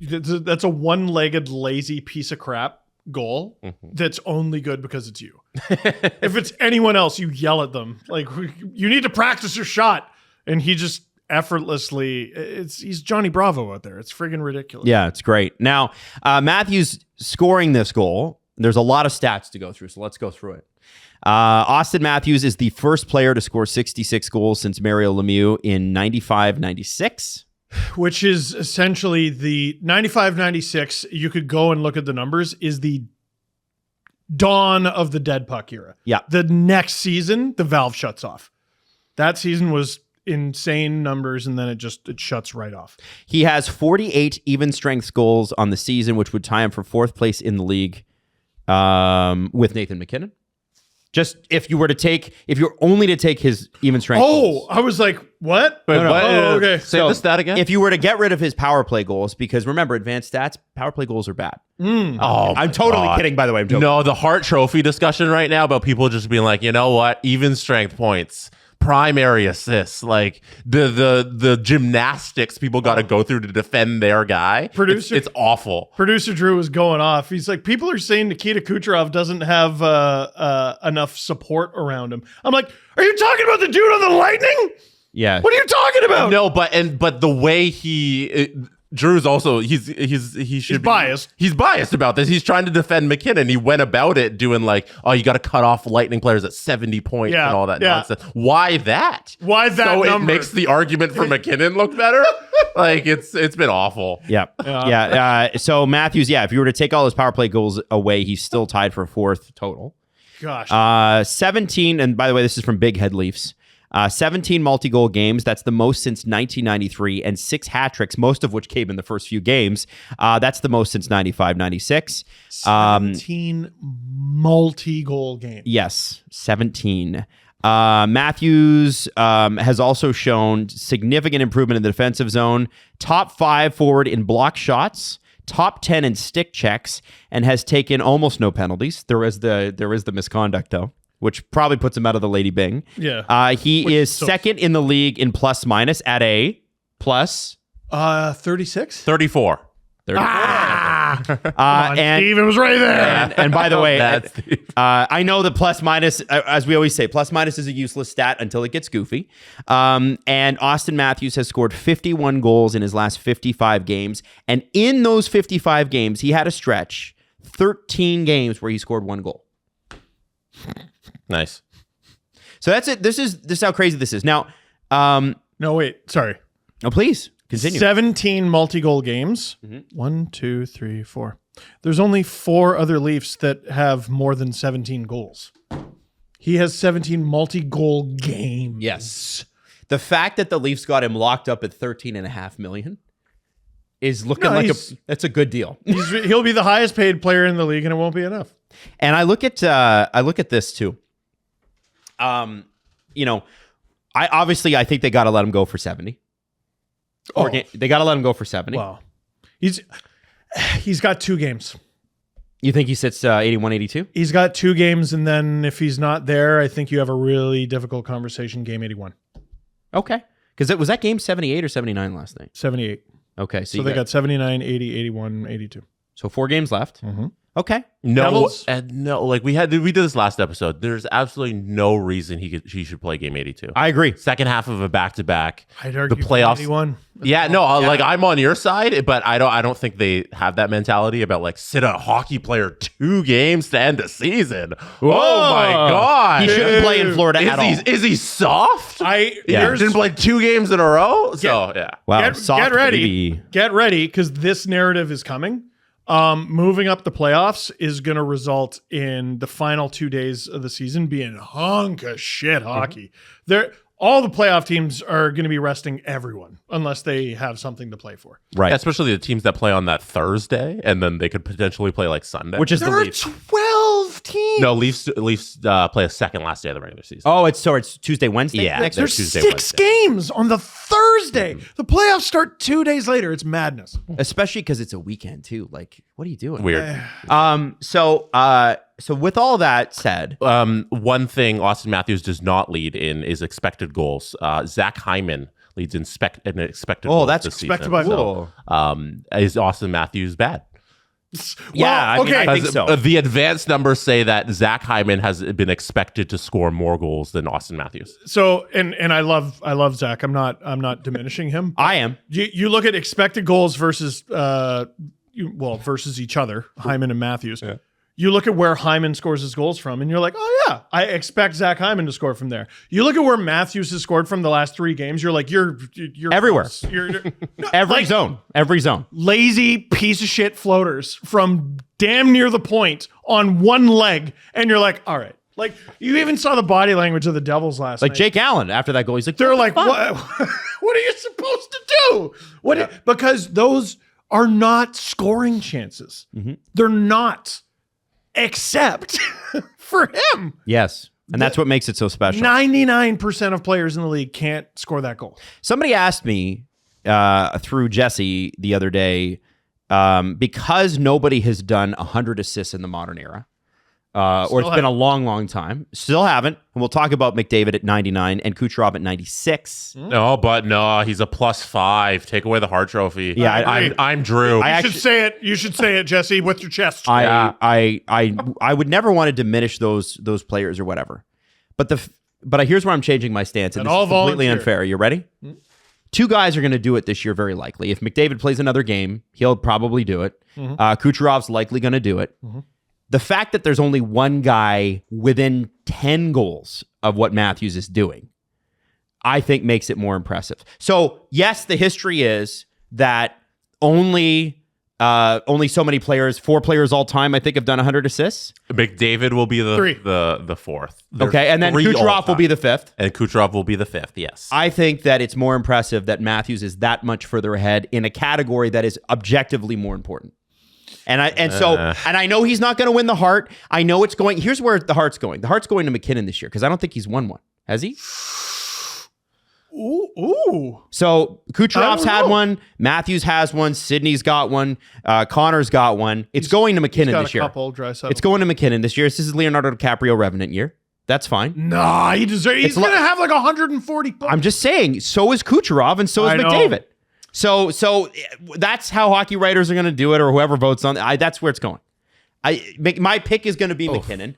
that's a one-legged lazy piece of crap goal that's only good because it's you. If it's anyone else, you yell at them like, you need to practice your shot, and he just effortlessly. He's Johnny Bravo out there. It's friggin' ridiculous. Yeah, it's great. Now, Matthews scoring this goal, there's a lot of stats to go through, so let's go through it. Auston Matthews is the first player to score 66 goals since Mario Lemieux in 95-96. Which is essentially the 95-96. You could go and look at the numbers, is the dawn of the dead puck era. Yeah. The next season, the valve shuts off. That season was insane numbers, and then it shuts right off. He has 48 even strength goals on the season, which would tie him for fourth place in the league with Nathan McKinnon. Just if you're only to take his even strength goals. I was like, what? Wait, what? Okay. Say the stat again. If you were to get rid of his power play goals, because remember, advanced stats, power play goals are bad. Oh, I'm totally kidding, by the way. I'm joking. No, the Hart Trophy discussion right now about people just being like, you know what, even strength points, primary assists, like the gymnastics people got to go through to defend their guy. It's awful. Producer Drew was going off. He's like, people are saying Nikita Kucherov doesn't have enough support around him. I'm like, are you talking about the dude on the Lightning? Yeah. What are you talking about? No, but the way Drew's also he should be biased. He's biased about this. He's trying to defend McKinnon. He went about it doing like, oh, you got to cut off Lightning players at 70 points and all that nonsense. Why that? Why that so number? It makes the argument for McKinnon look better. Like it's been awful. Yeah. So Matthews, if you were to take all his power play goals away, he's still tied for fourth total. Gosh. 17, and by the way, this is from Big Head Leafs. 17 multi-goal games. That's the most since 1993, and 6 hat tricks, most of which came in the first few games. That's the most since 95-96. 17 multi-goal games. Yes, 17. Matthews has also shown significant improvement in the defensive zone. Top 5 forward in block shots. Top 10 in stick checks, and has taken almost no penalties. There is the misconduct though, which probably puts him out of the Lady Bing. Yeah. He is second in the league in plus minus at a plus 36? 34. And Steven was right there. And by the way, I know the plus minus, as we always say, plus minus is a useless stat until it gets goofy. And Auston Matthews has scored 51 goals in his last 55 games. And in those 55 games, he had a stretch, 13 games where he scored 1 goal. Nice. So that's it. This is how crazy this is. Now, no, wait. Sorry. Oh, please continue. 17 multi-goal games. 1, 2, 3, 4. There's only 4 other Leafs that have more than 17 goals. He has 17 multi-goal games. Yes. The fact that the Leafs got him locked up at $13.5 million is looking that's a good deal. He'll be the highest paid player in the league, and it won't be enough. And I look at this too. I think they got to let him go for 70. They got to let him go for 70. Wow. He's got 2 games. You think he sits 81, 82? He's got 2 games, and then if he's not there, I think you have a really difficult conversation game 81. Okay. Because was that game 78 or 79 last night? 78. Okay. So they got 79, 80, 81, 82. So 4 games left. Okay. No, Devils? and no, like we did this last episode. There's absolutely no reason he should play game 82. I agree. Second half of a back-to-back. I'd argue the playoffs. 81. Yeah, no, like I'm on your side, but I don't think they have that mentality about like sit a hockey player 2 games to end a season. Whoa. Oh my god, He shouldn't play in Florida at all. Is he soft? There's- Didn't play 2 games in a row. So yeah, Wow. Get, soft get ready. baby. Get ready, because this narrative is coming. Moving up the playoffs is going to result in the final 2 days of the season being hunk of shit hockey. All the playoff teams are going to be resting everyone unless they have something to play for. Right. Yeah, especially the teams that play on that Thursday, and then they could potentially play like Sunday, Which is the There are Leafs. 12 teams. no Leafs play a second last day of the regular season. Oh, it's Tuesday, Wednesday? Yeah. Next? They're There's Tuesday, 6 Wednesday. games on the Thursday. The playoffs start 2 days later. It's madness. Especially because it's a weekend too. Like, what are you doing? Weird. So with all that said, One thing Auston Matthews does not lead in is expected goals. Zach Hyman leads in expected goals. that's this expected season. by Whoa. Is Auston Matthews bad? Yeah, I mean, I think so. The advanced numbers say that Zach Hyman has been expected to score more goals than Auston Matthews. So, and I love Zach. I'm not diminishing him. I am. You look at expected goals versus versus each other, Hyman and Matthews. Yeah. You look at where Hyman scores his goals from, and you're like, oh yeah, I expect Zach Hyman to score from there. You look at where Matthews has scored from the last 3 games, you're like, you're Everywhere. close. You're Every zone. lazy piece of shit floaters from damn near the point on one leg, and you're like, all right. Like, you even saw the body language of the Devils last Like night. Jake Allen after that goal, he's like, They're "What the like, fuck?" what are you supposed to do? Because those are not scoring chances. They're not, except for him. Yes. And that's what makes it so special. 99% of players in the league can't score that goal. Somebody asked me through Jesse the other day, because nobody has done 100 assists in the modern era, or it's been a long, long time. Still haven't. And we'll talk about McDavid at 99 and Kucherov at 96. No, but no, he's a +5. Take away the Hart Trophy. Yeah, I'm Drew. You should say it, Jesse, with your chest. I would never want to diminish those players or whatever. But here's where I'm changing my stance, and And this all is completely volunteer. unfair. You ready? 2 guys are going to do it this year, very likely. If McDavid plays another game, he'll probably do it. Kucherov's likely going to do it. The fact that there's only one guy within 10 goals of what Matthews is doing, I think makes it more impressive. So, yes, the history is that only so many players, 4 players all time, I think, have done 100 assists. McDavid will be the 3. the 4th. There's Okay, and then 3 all Kucherov will be time. the 5th. And Kucherov will be the 5th. Yes. I think that it's more impressive that Matthews is that much further ahead in a category that is objectively more important. And I know he's not going to win the Hart. I know it's going. Here's where the Hart's going. The Hart's going to McKinnon this year because I don't think he's won one. Has he? Ooh. So Kucherov's I don't had know. one. Matthews has one. Sidney's got one. Connor's got one. It's going to McKinnon Got this a year. couple, Draisaitl. It's going to McKinnon this year. This is Leonardo DiCaprio Revenant year. That's fine. Nah, he deserves. He's going to have like 140 points. I'm just saying. So is Kucherov and so is I know. McDavid. So that's how hockey writers are going to do it, or whoever votes on it. That's where it's going. My pick is going to be McKinnon.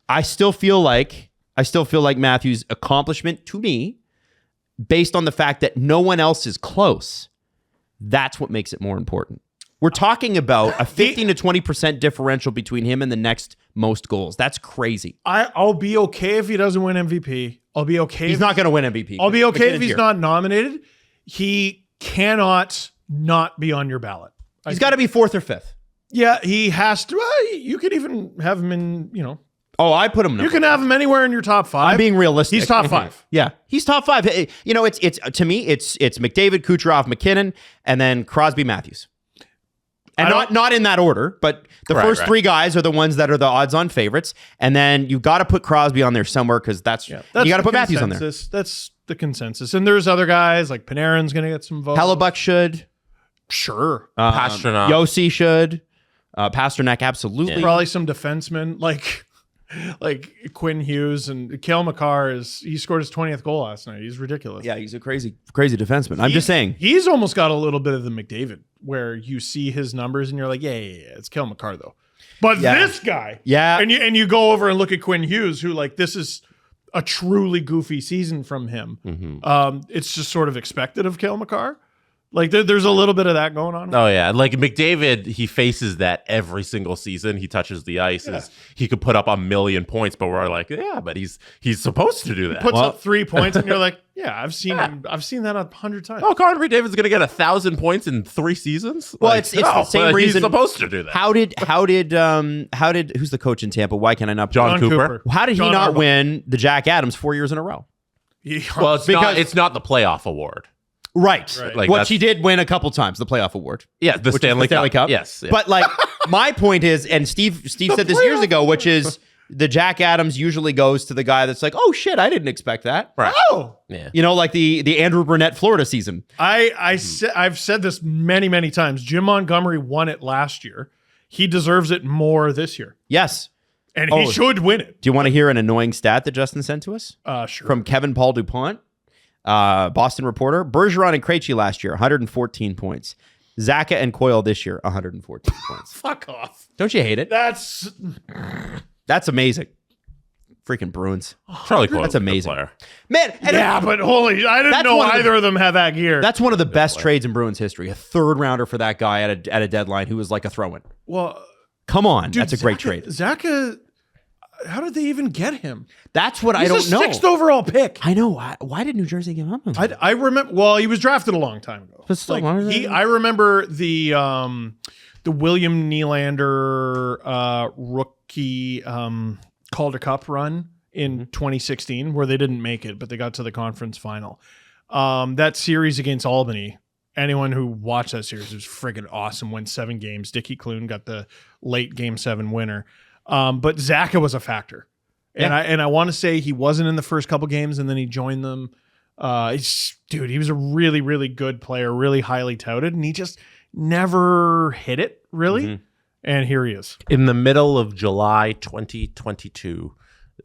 I still feel like Matthews' accomplishment to me, based on the fact that no one else is close, that's what makes it more important. We're talking about a 15 to 20% differential between him and the next most goals. That's crazy. I'll be okay if he doesn't win MVP. I'll be okay. He's not going to win MVP. I'll be okay if McKinnon's he's here. not nominated. He cannot not be on your ballot. He's got to be 4th or 5th. Yeah, he has to. You could even have him in. Oh, I put him. You can have him anywhere in your top 5. I'm being realistic. He's top 5. Yeah, he's top 5. It's to me, it's McDavid, Kucherov, McKinnon, and then Crosby, Matthews. And not in that order, but the first 3 guys are the ones that are the odds-on favorites, and then you've got to put Crosby on there somewhere because you got to put Matthews on there. That's the consensus. And there's other guys like Panarin's going to get some votes. Hellebuck should. Sure. Pastrnak. Yossi should. Pasternak absolutely. Probably some defensemen like Quinn Hughes and Cale Makar he scored his 20th goal last night. He's ridiculous. Yeah, he's a crazy defenseman. I'm just saying. He's almost got a little bit of the McDavid where you see his numbers and you're like, yeah. It's Cale Makar though. But this guy, Yeah. and you go over and look at Quinn Hughes, who like this is a truly goofy season from him. It's just sort of expected of Cale Makar. Like there's a little bit of that going on. Oh yeah, like McDavid, he faces that every single season. He touches the ice. He could put up 1,000,000 points, but we're like, yeah, but he's supposed to do that. Puts up 3 points, and you're like, yeah, I've seen that 100 times. Oh, Connor McDavid's going to get 1,000 points in 3 seasons. Well, it's the same reason he's supposed to do that. How did who's the coach in Tampa? Why can I not? John Cooper. How did he John not Harbaugh. win the Jack Adams 4 years in a row? Well, it's not the playoff award. Right. Like Which he did win a couple times, the playoff award. Yeah, the Stanley Cup. Yes. Yeah. But like my point is, and Steve said this years ago, which is the Jack Adams usually goes to the guy that's like, oh shit, I didn't expect that. Right. Oh, Yeah. You know, like the Andrew Burnett Florida season. I've said this many times. Jim Montgomery won it last year. He deserves it more this year, Yes. and he should win it. Do you want to hear an annoying stat that Justin sent to us? Sure. From Kevin Paul DuPont, Boston reporter. Bergeron and Krejci last year, 114 points. Zaka and Coyle this year, 114 points. Fuck off. Don't you hate it? That's That's freaking Bruins. Charlie Coyle. That's amazing. Player. Man, and yeah, but I didn't That's know one of the- either of them had that gear. that's one of the best trades in Bruins history. A third rounder for that guy at a deadline who was like a throw-in. well, Come on, dude, that's a great trade. Zaka, how did they even get him? That's what I He's don't a know. sixth overall pick. I know. Why did New Jersey give up on him? I remember. Well, he was drafted a long time ago. But still, why did they- I remember the William Nylander rookie Calder Cup run in 2016, where they didn't make it, but they got to the conference final. That series against Albany. Anyone who watched that series was friggin' awesome. Went 7 games. Dickie Clune got the late Game 7 winner. But Zaka was a factor. And I want to say he wasn't in the first couple games, and then he joined them. He was a really, really good player, really highly touted, and he just never hit it, really. And here he is. In the middle of July 2022,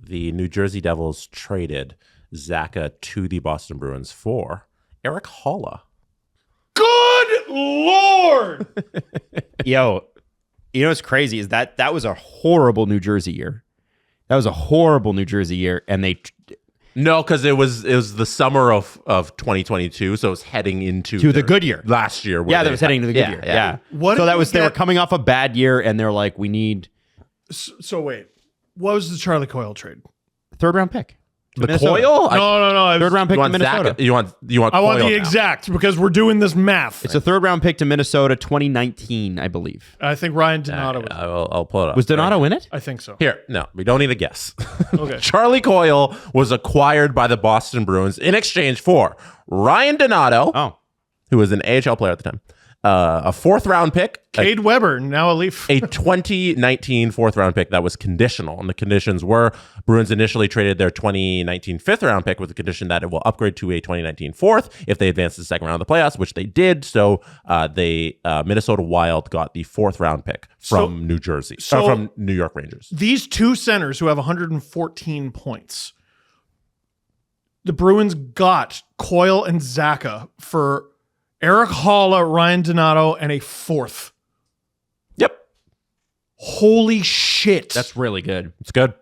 the New Jersey Devils traded Zaka to the Boston Bruins for Eric Holla. Good Lord! Yo, you know what's crazy is that was a horrible New Jersey year. That was a horrible New Jersey year, and they No, because it was the summer of 2022, so it was heading into the good year last year. that was heading to the good year. Yeah. What So did that you was they were get- coming off a bad year, and they're like, we need So wait, what was the Charlie Coyle trade? a third round pick. the Minnesota. Coyle. No. Third round pick You to want Minnesota. Zach? You want? I want Coyle the now. exact because we're doing this math. It's a third round pick to Minnesota, 2019, I believe. I think Ryan Donato was. I'll pull it up. Was Donato in it? I think so. Here, no, we don't need a guess. Okay. Charlie Coyle was acquired by the Boston Bruins in exchange for Ryan Donato, Oh, who was an AHL player at the time, a 4th round pick, Cade Weber, now a Leaf. a 2019 4th round pick that was conditional. And the conditions were Bruins initially traded their 2019 5th round pick with the condition that it will upgrade to a 2019 4th if they advance to the second round of the playoffs, which they did. So Minnesota Wild got the 4th round pick from New Jersey, from New York Rangers. These two centers who have 114 points, the Bruins got Coyle and Zaka for Eric Holla, Ryan Donato, and a 4th. Yep. Holy shit. that's really good. It's good.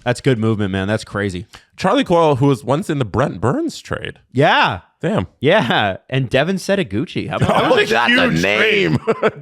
That's good movement, man. That's crazy. Charlie Coyle, who was once in the Brent Burns trade. Yeah. Damn. Yeah. And Devin Setaguchi. How about that? Holy, that's a huge name.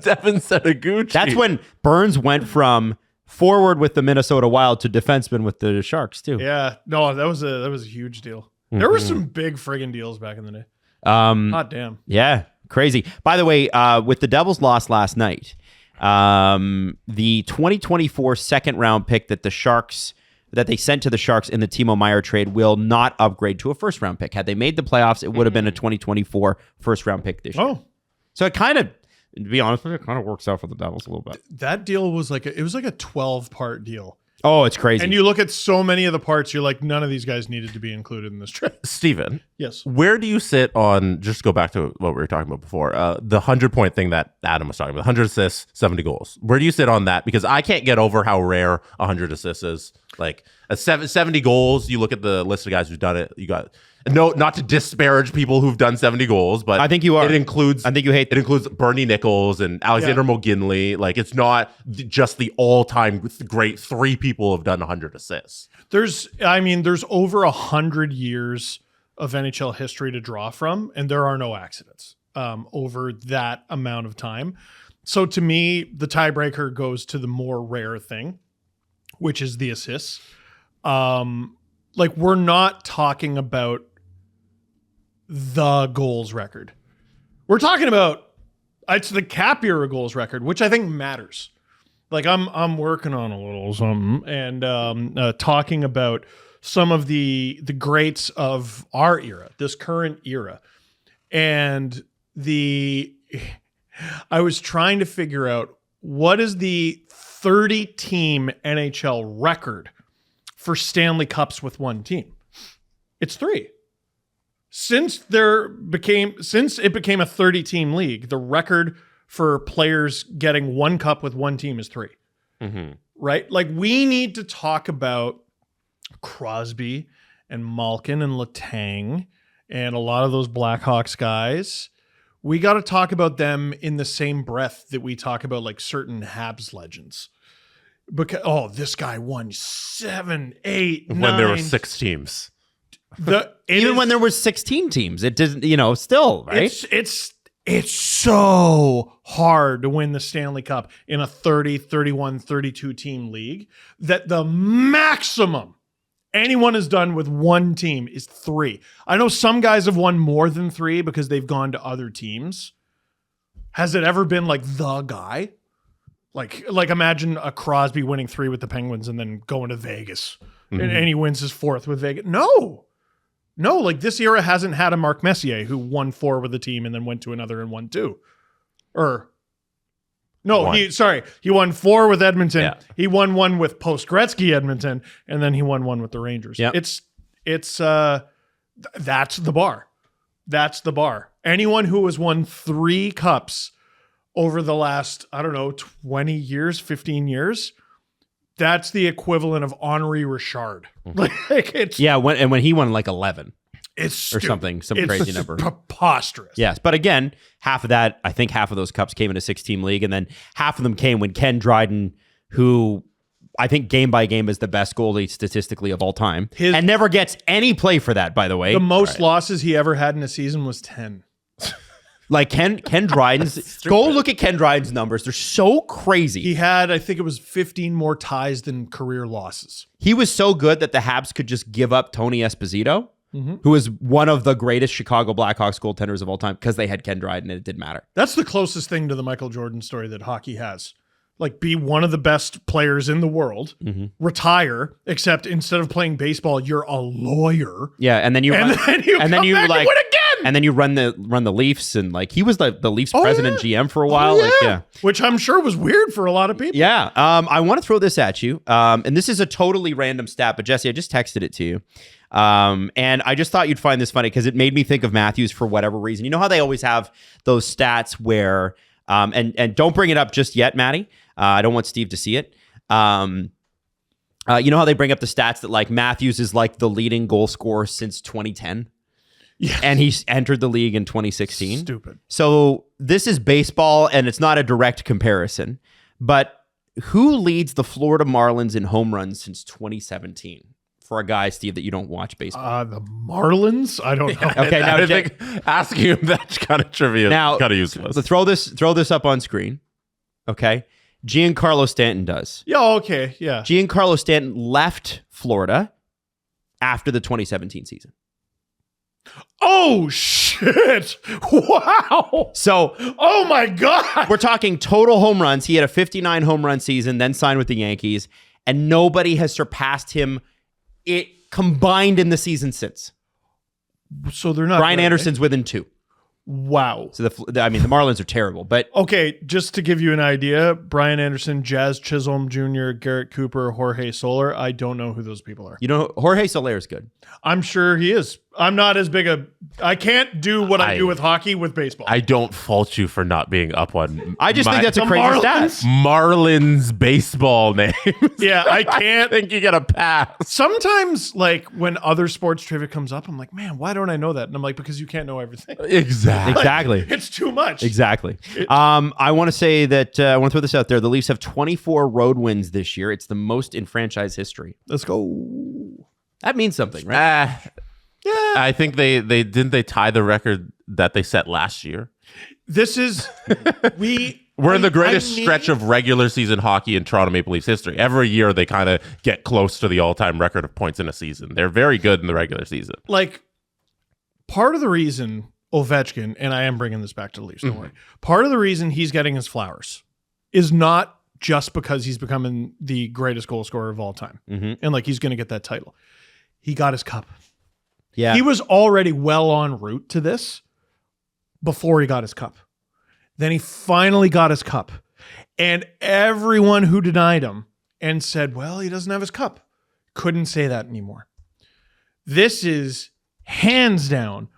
Devin Setaguchi. That's when Burns went from forward with the Minnesota Wild to defenseman with the Sharks, too. Yeah. No, that was a huge deal. There were some big friggin' deals back in the day. Hot damn. Yeah, crazy. By the way, with the Devils' loss last night, the 2024 second round pick that they sent to the Sharks in the Timo Meier trade will not upgrade to a first round pick. Had they made the playoffs, it would have been a 2024 first round pick this year. Oh, So it kind of, to be honest with you, it kind of works out for the Devils a little bit. that deal was like a 12-part deal. Oh, it's crazy. And you look at so many of the parts, you're like, none of these guys needed to be included in this trade. Steven. Yes. Where do you sit on, just go back to what we were talking about before, the 100-point thing that Adam was talking about, 100 assists, 70 goals. Where do you sit on that? Because I can't get over how rare 100 assists is. Like 70 goals, you look at the list of guys who've done it. You got not to disparage people who've done 70 goals, but I think you are. It includes. I think you hate. It includes Bernie Nichols and Alexander McGinley. Like it's not just the all-time great 3 people who've done 100 assists. There's over 100 years of NHL history to draw from, and there are no accidents over that amount of time. So to me, the tiebreaker goes to the more rare thing, which is the assists. Like we're not talking about the goals record. We're talking about it's the Cap era goals record, which I think matters. Like I'm working on a little something and talking about some of the greats of our era, this current era. And I was trying to figure out what is the 30-team NHL record for Stanley Cups with one team. It's 3. Since it became a 30-team league, the record for players getting one cup with one team is 3. Mm-hmm. Right? Like we need to talk about Crosby and Malkin and Letang and a lot of those Blackhawks guys. We got to talk about them in the same breath that we talk about like certain Habs legends. Because this guy won 7, 8, 9. When there were 6 teams. Even when there were 16 teams, it doesn't, still, right? It's so hard to win the Stanley Cup in a 30, 31, 32 team league that the maximum anyone has done with one team is 3. I know some guys have won more than 3 because they've gone to other teams. Has it ever been like the guy? Like imagine a Crosby winning 3 with the Penguins and then going to Vegas and he wins his 4th with Vegas. No, like this era hasn't had a Mark Messier who won 4 with a team and then went to another and won 2. He won 4 with Edmonton. Yeah. He won 1 with post-Gretzky Edmonton, and then he won 1 with the Rangers. Yep. That's the bar. That's the bar. Anyone who has won 3 cups over the last, 20 years, 15 years, that's the equivalent of Henri Richard. When he won like 11. It's stupid. Or something, crazy number. Preposterous. Yes, but again, half of those cups came in a 6-team league, and then half of them came when Ken Dryden, who I think game by game is the best goalie statistically of all time, and never gets any play for that, by the way. The most losses he ever had in a season was 10. Like Ken Dryden's, go look at Ken Dryden's numbers. They're so crazy. He had, I think it was 15 more ties than career losses. He was so good that the Habs could just give up Tony Esposito, who is one of the greatest Chicago Blackhawks goaltenders of all time, because they had Ken Dryden and it didn't matter. That's the closest thing to the Michael Jordan story that hockey has. Like, be one of the best players in the world, retire, except instead of playing baseball, you're a lawyer. Yeah, and then you win again. And then you run the Leafs, and like he was the Leafs president GM for a while. Which I'm sure was weird for a lot of people. Yeah. I want to throw this at you. And this is a totally random stat, but Jesse, I just texted it to you. And I just thought you'd find this funny because it made me think of Matthews for whatever reason. You know how they always have those stats where, and don't bring it up just yet, Maddie. I don't want Steve to see it. You know how they bring up the stats that like Matthews is like the leading goal scorer since 2010? Yeah. And he's entered the league in 2016. Stupid. So this is baseball, and it's not a direct comparison. But who leads the Florida Marlins in home runs since 2017? For a guy, Steve, that you don't watch baseball. The Marlins? I don't know. Okay, now I think asking him that kind of trivia is kind of useless. So throw this up on screen. Okay. Giancarlo Stanton does. Yeah, okay, yeah. Giancarlo Stanton left Florida after the 2017 season. Oh, shit. Wow. So, oh my God. We're talking total home runs. He had a 59 home run season, then signed with the Yankees, and nobody has surpassed him combined in the season since. So they're not. Brian Anderson's within 2. Wow. So the Marlins are terrible, but Okay, just to give you an idea, Brian Anderson, Jazz Chisholm Jr., Garrett Cooper, Jorge Soler. I don't know who those people are. you know Jorge Soler is good. I'm sure he is. I'm not as big a... I can't do what I do with hockey with baseball. I don't fault you for not being up on. I just think that's a crazy stat. Marlins baseball name. Yeah, I can't. think you get a pass. Sometimes, like, when other sports trivia comes up, I'm like, man, why don't I know that? And I'm like, because you can't know everything. Exactly. It's too much. Exactly. I want to say that I want to throw this out there. The Leafs have 24 road wins this year. It's the most in franchise history. Let's go. That means something, right? Yeah. I think they tie the record that they set last year. This is... We're in the greatest stretch of regular season hockey in Toronto Maple Leafs history. Every year they kind of get close to the all-time record of points in a season. They're very good in the regular season. Like, part of the reason Ovechkin, and I am bringing this back to the Leafs, don't worry. Part of the reason he's getting his flowers is not just because he's becoming the greatest goal scorer of all time. And, like, he's going to get that title. He got his cup. Yeah. He was already well en route to this before he got his cup. Then he finally got his cup. And everyone who denied him and said, well, he doesn't have his cup, couldn't say that anymore. This is hands down,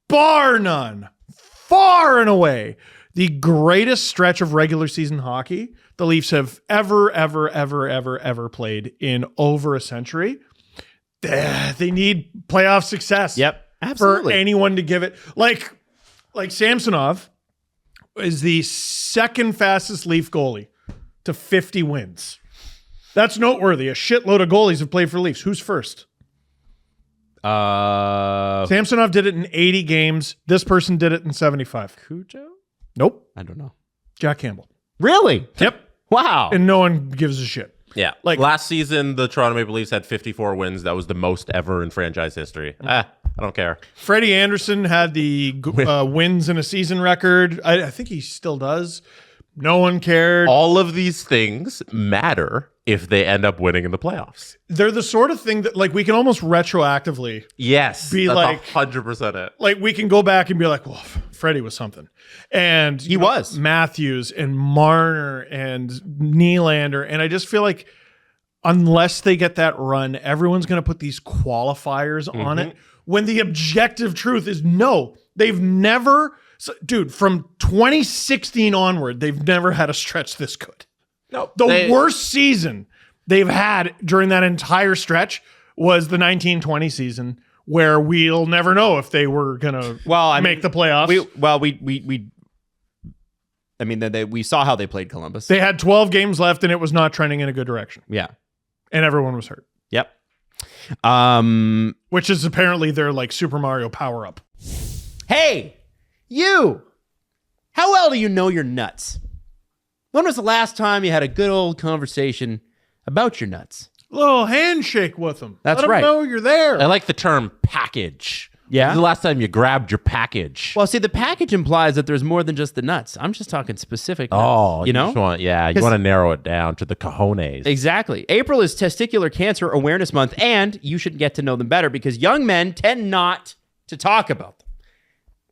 bar none, far and away, the greatest stretch of regular season hockey the Leafs have ever played in over a century. They need playoff success. Yep, absolutely. For anyone to give it. Like Samsonov is the second fastest Leaf goalie to 50 wins. That's noteworthy. A shitload of goalies have played for Leafs. Who's first? Samsonov did it in 80 games. This person did it in 75. Cujo? Nope. I don't know. Jack Campbell. Really? Yep. Wow. And no one gives a shit. Yeah. Like- last season, the Toronto Maple Leafs had 54 wins. That was the most ever in franchise history. I don't care. Freddie Anderson had the wins in a season record. I think he still does. No one cared. All of these things matter if they end up winning in the playoffs. They're the sort of thing that, like, we can almost retroactively Yes. Be that's like- 100% it. like, we can go back and be like, well, Freddie was something. And He was. Matthews and Marner and Nylander. And I just feel like unless they get that run, everyone's going to put these qualifiers on it. When the objective truth is no, they've never, dude, from 2016 onward, they've never had a stretch this good. No, The worst season they've had during that entire stretch was the 1920 season, where we'll never know if they were going to make the playoffs. We saw how they played Columbus. They had 12 games left, and it was not trending in a good direction. Yeah. And everyone was hurt, Yep. which is apparently their, like, Super Mario power-up. Hey, you. How well do you know your nuts? When was the last time you had a good old conversation about your nuts? A little handshake with them. That's Let right. them know you're there. I like the term package. Yeah? When's the last time you grabbed your package? Well, see, the package implies that there's more than just the nuts. I'm just talking specific nuts. Oh, you know? just want to narrow it down to the cojones. Exactly. April is Testicular Cancer Awareness Month, and you should get to know them better because young men tend not to talk about them.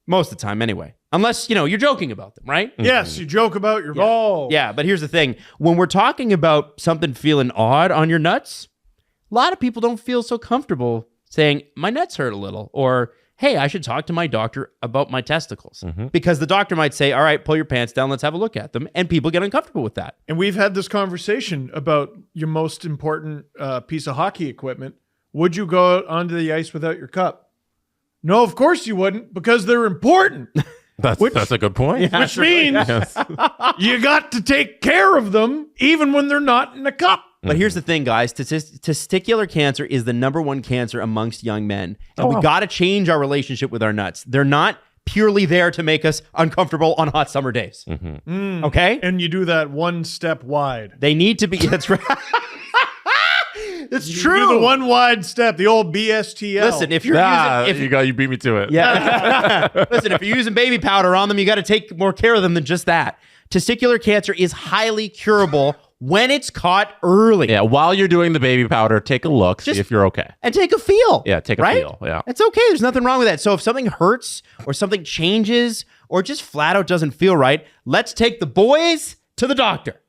Most of the time, anyway. Unless, you're joking about them, right? Yes, you joke about your ball. Yeah, but here's the thing. When we're talking about something feeling odd on your nuts, a lot of people don't feel so comfortable saying, my nuts hurt a little, or, hey, I should talk to my doctor about my testicles. Because the doctor might say, all right, pull your pants down, let's have a look at them. And people get uncomfortable with that. And we've had this conversation about your most important piece of hockey equipment. Would you go out onto the ice without your cup? No, of course you wouldn't, because they're important. That's a good point. Which means you got to take care of them even when they're not in a cup. But here's the thing, guys. Testicular cancer is the number one cancer amongst young men. And we got to change our relationship with our nuts. They're not purely there to make us uncomfortable on hot summer days. Okay? And you do that one step wide. They need to be... That's right. It's true. You do the one wide step, the old BSTL. Listen, if you're using... you beat me to it. Yeah. Listen, if you're using baby powder on them, you got to take more care of them than just that. Testicular cancer is highly curable when it's caught early. Yeah, while you're doing the baby powder, take a look, see if you're okay. And take a feel. Yeah, take a feel. Yeah. It's okay. There's nothing wrong with that. So if something hurts or something changes or just flat out doesn't feel right, let's take the boys to the doctor.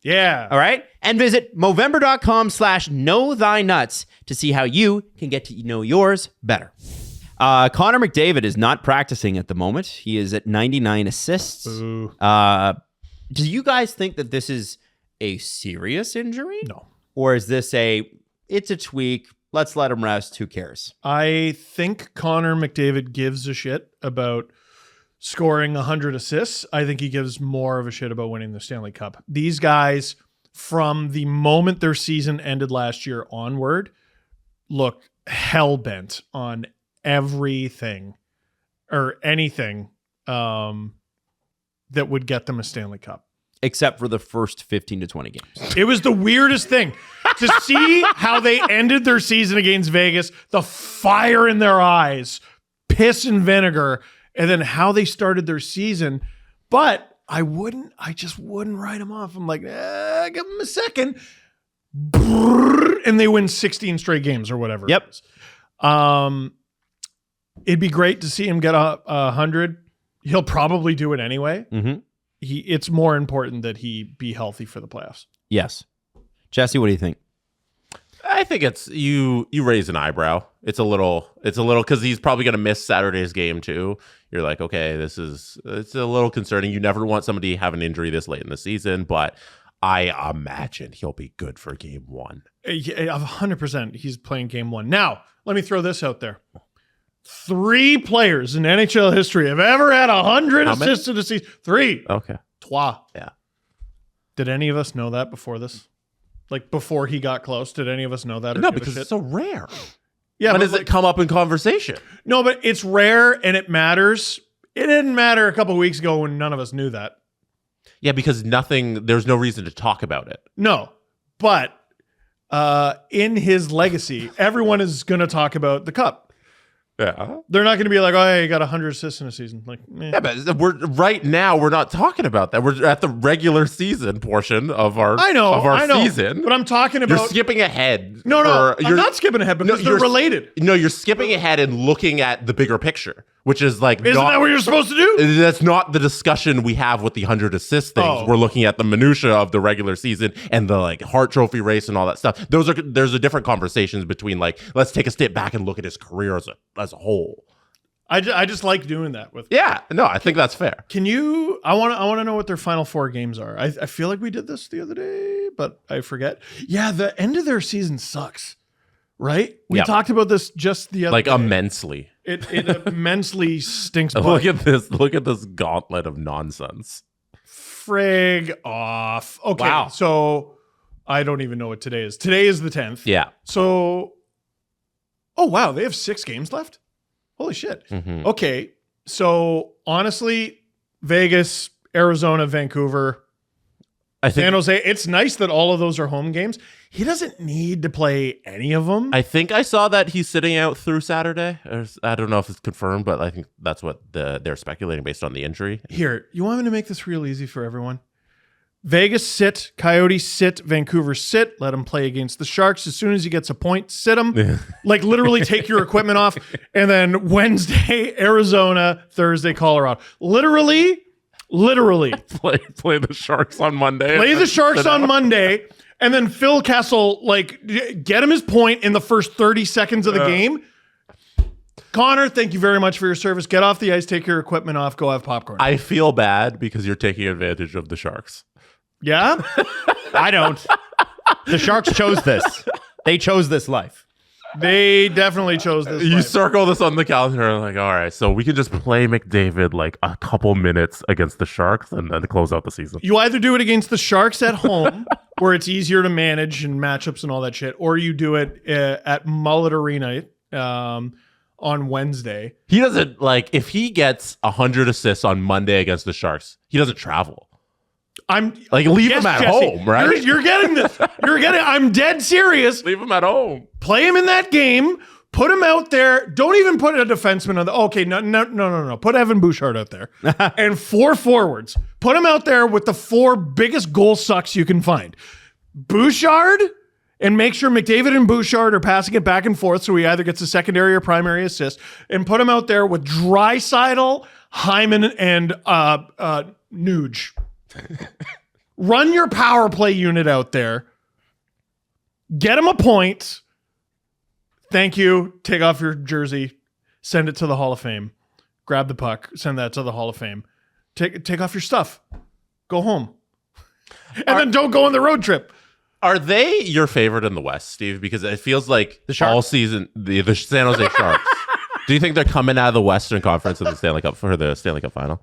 Yeah. All right. And visit Movember.com/knowthynuts to see how you can get to know yours better. Connor McDavid is not practicing at the moment. He is at 99 assists. Boo. Do you guys think that this is a serious injury? No. Or is this it's a tweak, let's let him rest, who cares? I think Connor McDavid gives a shit about scoring 100 assists. I think he gives more of a shit about winning the Stanley Cup. These guys, from the moment their season ended last year onward, look hell-bent on everything or anything that would get them a Stanley Cup. Except for the first 15 to 20 games. It was the weirdest thing to see how they ended their season against Vegas, the fire in their eyes, piss and vinegar, and then how they started their season. But I just wouldn't write them off. I'm like, give them a second. And they win 16 straight games or whatever. Yep. It is. It'd be great to see him get 100. He'll probably do it anyway. Mm-hmm. It's more important that he be healthy for the playoffs. Yes. Jesse, what do you think? I think it's you raise an eyebrow. It's a little because he's probably going to miss Saturday's game too. You're like, okay, it's a little concerning. You never want somebody to have an injury this late in the season, but I imagine he'll be good for game 1. 100% he's playing game 1. Now, let me throw this out there. 3 players in NHL history have ever had 100 assists in a season. 3. Okay. Trois. Yeah. Did any of us know that before this? Like before he got close, did any of us know that? Or No, give a because shit? it's so rare. Yeah, When but does it come up in conversation? No, but it's rare and it matters. It didn't matter a couple of weeks ago when none of us knew that. Yeah, because there's no reason to talk about it. No, but in his legacy, everyone is going to talk about the cup. Yeah. They're not going to be like, oh, hey, you got 100 assists in a season. Like, Yeah, but we're not talking about that. We're at the regular season portion of our season. But I'm talking about You're skipping ahead. No, I'm not skipping ahead because they're related. No, you're skipping ahead and looking at the bigger picture, which is like Isn't that what you're supposed to do? That's not the discussion we have with the 100 assist things. Oh. We're looking at the minutia of the regular season and the like Hart Trophy race and all that stuff. There's a different conversations between like let's take a step back and look at his career as a whole. I just like doing that with. Yeah, no, I think that's fair. Can you? I want to know what their final 4 games are. I feel like we did this the other day, but I forget. Yeah, the end of their season sucks, right? We talked about this just the other day. Immensely. It immensely stinks. Look at this gauntlet of nonsense. Frig off. Okay, Wow. So I don't even know what today is. Today is the 10th. Yeah. So, oh wow, they have 6 games left. Holy shit. Mm-hmm. Okay, so honestly, Vegas, Arizona, Vancouver, San Jose. It's nice that all of those are home games. He doesn't need to play any of them. I think I saw that he's sitting out through Saturday. I don't know if it's confirmed, but I think that's what they're speculating based on the injury. Here, you want me to make this real easy for everyone? Vegas sit, Coyotes sit, Vancouver sit. Let him play against the Sharks. As soon as he gets a point, sit him. Like literally take your equipment off. And then Wednesday, Arizona, Thursday, Colorado. Literally. Play the Sharks on Monday. Play the Sharks on Monday. And then Phil Kessel, get him his point in the first 30 seconds of the game. Connor, thank you very much for your service. Get off the ice, take your equipment off, go have popcorn. I feel bad because you're taking advantage of the Sharks. Yeah? I don't. The Sharks chose this. They chose this life. They definitely chose this. You life. circle this on the calendar, like, all right, so we can just play McDavid like a couple minutes against the Sharks and then close out the season. You either do it against the Sharks at home, where it's easier to manage and matchups and all that shit, or you do it at Mullet Arena on Wednesday. He doesn't, if he gets 100 assists on Monday against the Sharks, he doesn't travel. Leave him at home, right? You're getting this. I'm dead serious. Leave him at home. Play him in that game. Put him out there. Don't even put a defenseman on the. Okay, no. Put Evan Bouchard out there and 4 forwards. Put him out there with the 4 biggest goal sucks you can find. Bouchard, and make sure McDavid and Bouchard are passing it back and forth so he either gets a secondary or primary assist. And put him out there with Draisaitl, Hyman, and Nuge. Run your power play unit out there. Get him a point. Thank you. Take off your jersey. Send it to the Hall of Fame. Grab the puck. Send that to the Hall of Fame. Take off your stuff. Go home. And then don't go on the road trip. Are they your favorite in the West, Steve? Because it feels like all season, the San Jose Sharks. Do you think they're coming out of the Western Conference of the Stanley Cup for the Stanley Cup final?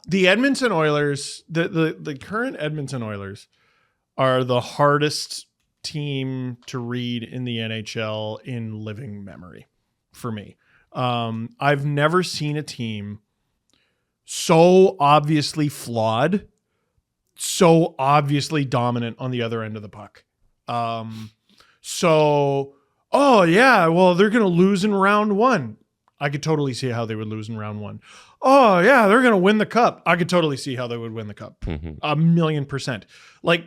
The Edmonton Oilers, the current Edmonton Oilers are the hardest team to read in the NHL in living memory for me. I've never seen a team so obviously flawed, so obviously dominant on the other end of the puck. They're going to lose in round 1. I could totally see how they would lose in round 1. Oh yeah, they're going to win the cup. I could totally see how they would win the cup. 1,000,000%. Like,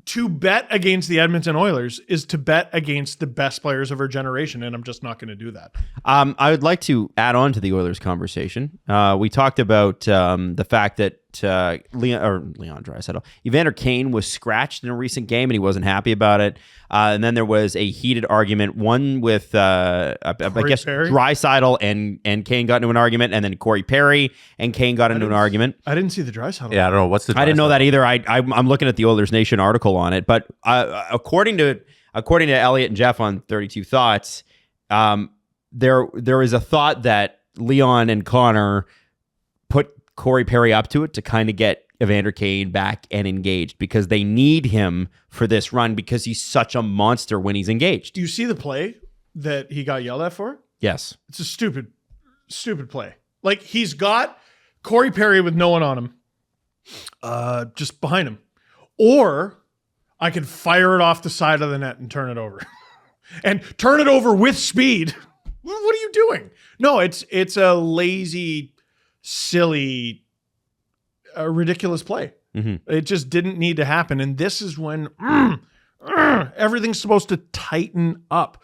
to bet against the Edmonton Oilers is to bet against the best players of our generation, and I'm just not going to do that. I would like to add on to the Oilers conversation. We talked about the fact that Leon Draisaitl, Evander Kane was scratched in a recent game, and he wasn't happy about it. And then there was a heated argument, one with I guess Perry? Draisaitl and Kane got into an argument, and then Corey Perry and Kane got into an argument. I didn't see the Draisaitl. Yeah, I don't know what's the. I didn't know that either. I'm looking at the Oilers Nation article on it, but according to Elliot and Jeff on 32 Thoughts, there is a thought that Leon and Connor put Corey Perry up to it to kind of get Evander Kane back and engaged because they need him for this run because he's such a monster when he's engaged. Do you see the play that he got yelled at for? Yes. It's a stupid play. Like, he's got Corey Perry with no one on him, just behind him. Or I could fire it off the side of the net and turn it over. And turn it over with speed. What are you doing? No, it's a lazy, silly, ridiculous play. It just didn't need to happen. And this is when everything's supposed to tighten up.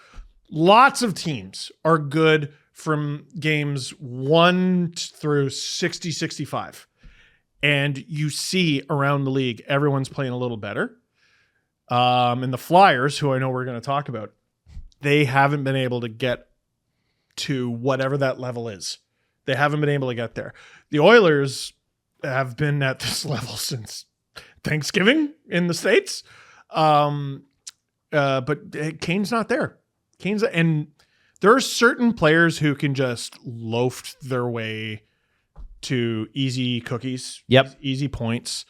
Lots of teams are good from games 1 through 60, 65. And you see around the league, everyone's playing a little better. And the Flyers, who I know we're going to talk about, they haven't been able to get to whatever that level is. They haven't been able to get there. The Oilers have been at this level since Thanksgiving in the States. But Kane's not there. And there are certain players who can just loaf their way to easy cookies, easy points.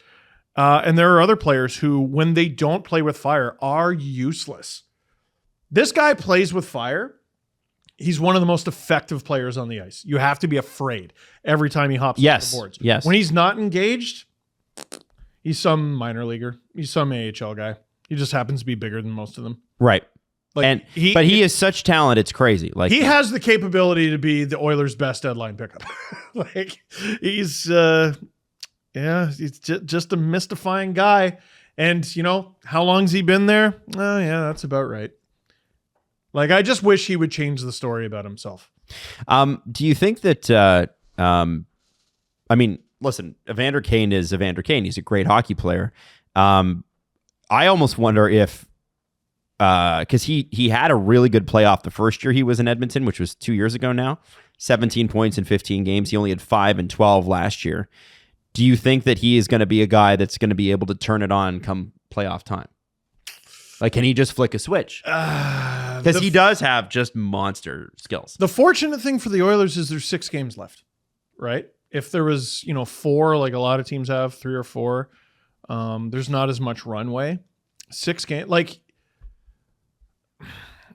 And there are other players who, when they don't play with fire, are useless. This guy plays with fire. He's one of the most effective players on the ice. You have to be afraid every time he hops off the boards. Yes. When he's not engaged, he's some minor leaguer. He's some AHL guy. He just happens to be bigger than most of them. Right. Like, but he is such talent, it's crazy. Like, he has the capability to be the Oilers' best deadline pickup. Like, he's just a mystifying guy. And how long's he been there? Oh yeah, that's about right. Like, I just wish he would change the story about himself. Do you think that, listen, Evander Kane is Evander Kane. He's a great hockey player. I almost wonder if, because he had a really good playoff the first year he was in Edmonton, which was 2 years ago now, 17 points in 15 games. He only had 5 and 12 last year. Do you think that he is going to be a guy that's going to be able to turn it on come playoff time? Like, can he just flick a switch? Because he does have just monster skills. The fortunate thing for the Oilers is there's 6 games left, right? If there was, 4, like a lot of teams have, 3 or 4, there's not as much runway. 6 games, like,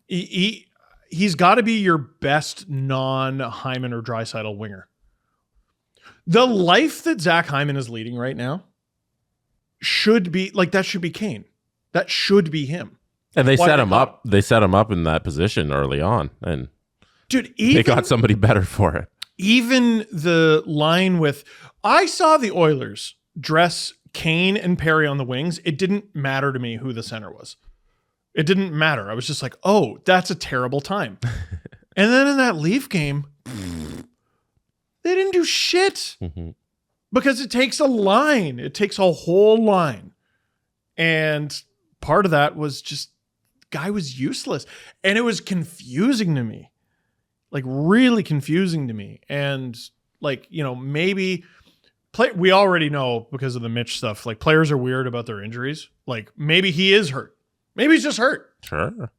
he's got to be your best non-Hyman or Draisaitl winger. The life that Zach Hyman is leading right now should be, like, that should be Kane. That should be him. And they set him up. They set him up in that position early on, and dude, they got somebody better for it. Even the line with, I saw the Oilers dress Kane and Perry on the wings. It didn't matter to me who the center was. It didn't matter. I was just like, oh, that's a terrible time. And then in that Leaf game, they didn't do shit because it takes a line. It takes a whole line. And part of that was just, guy was useless. And it was confusing to me. Like really confusing to me. And like, you know, maybe we already know because of the Mitch stuff, like players are weird about their injuries. Like maybe he is hurt. Maybe he's just hurt. Sure.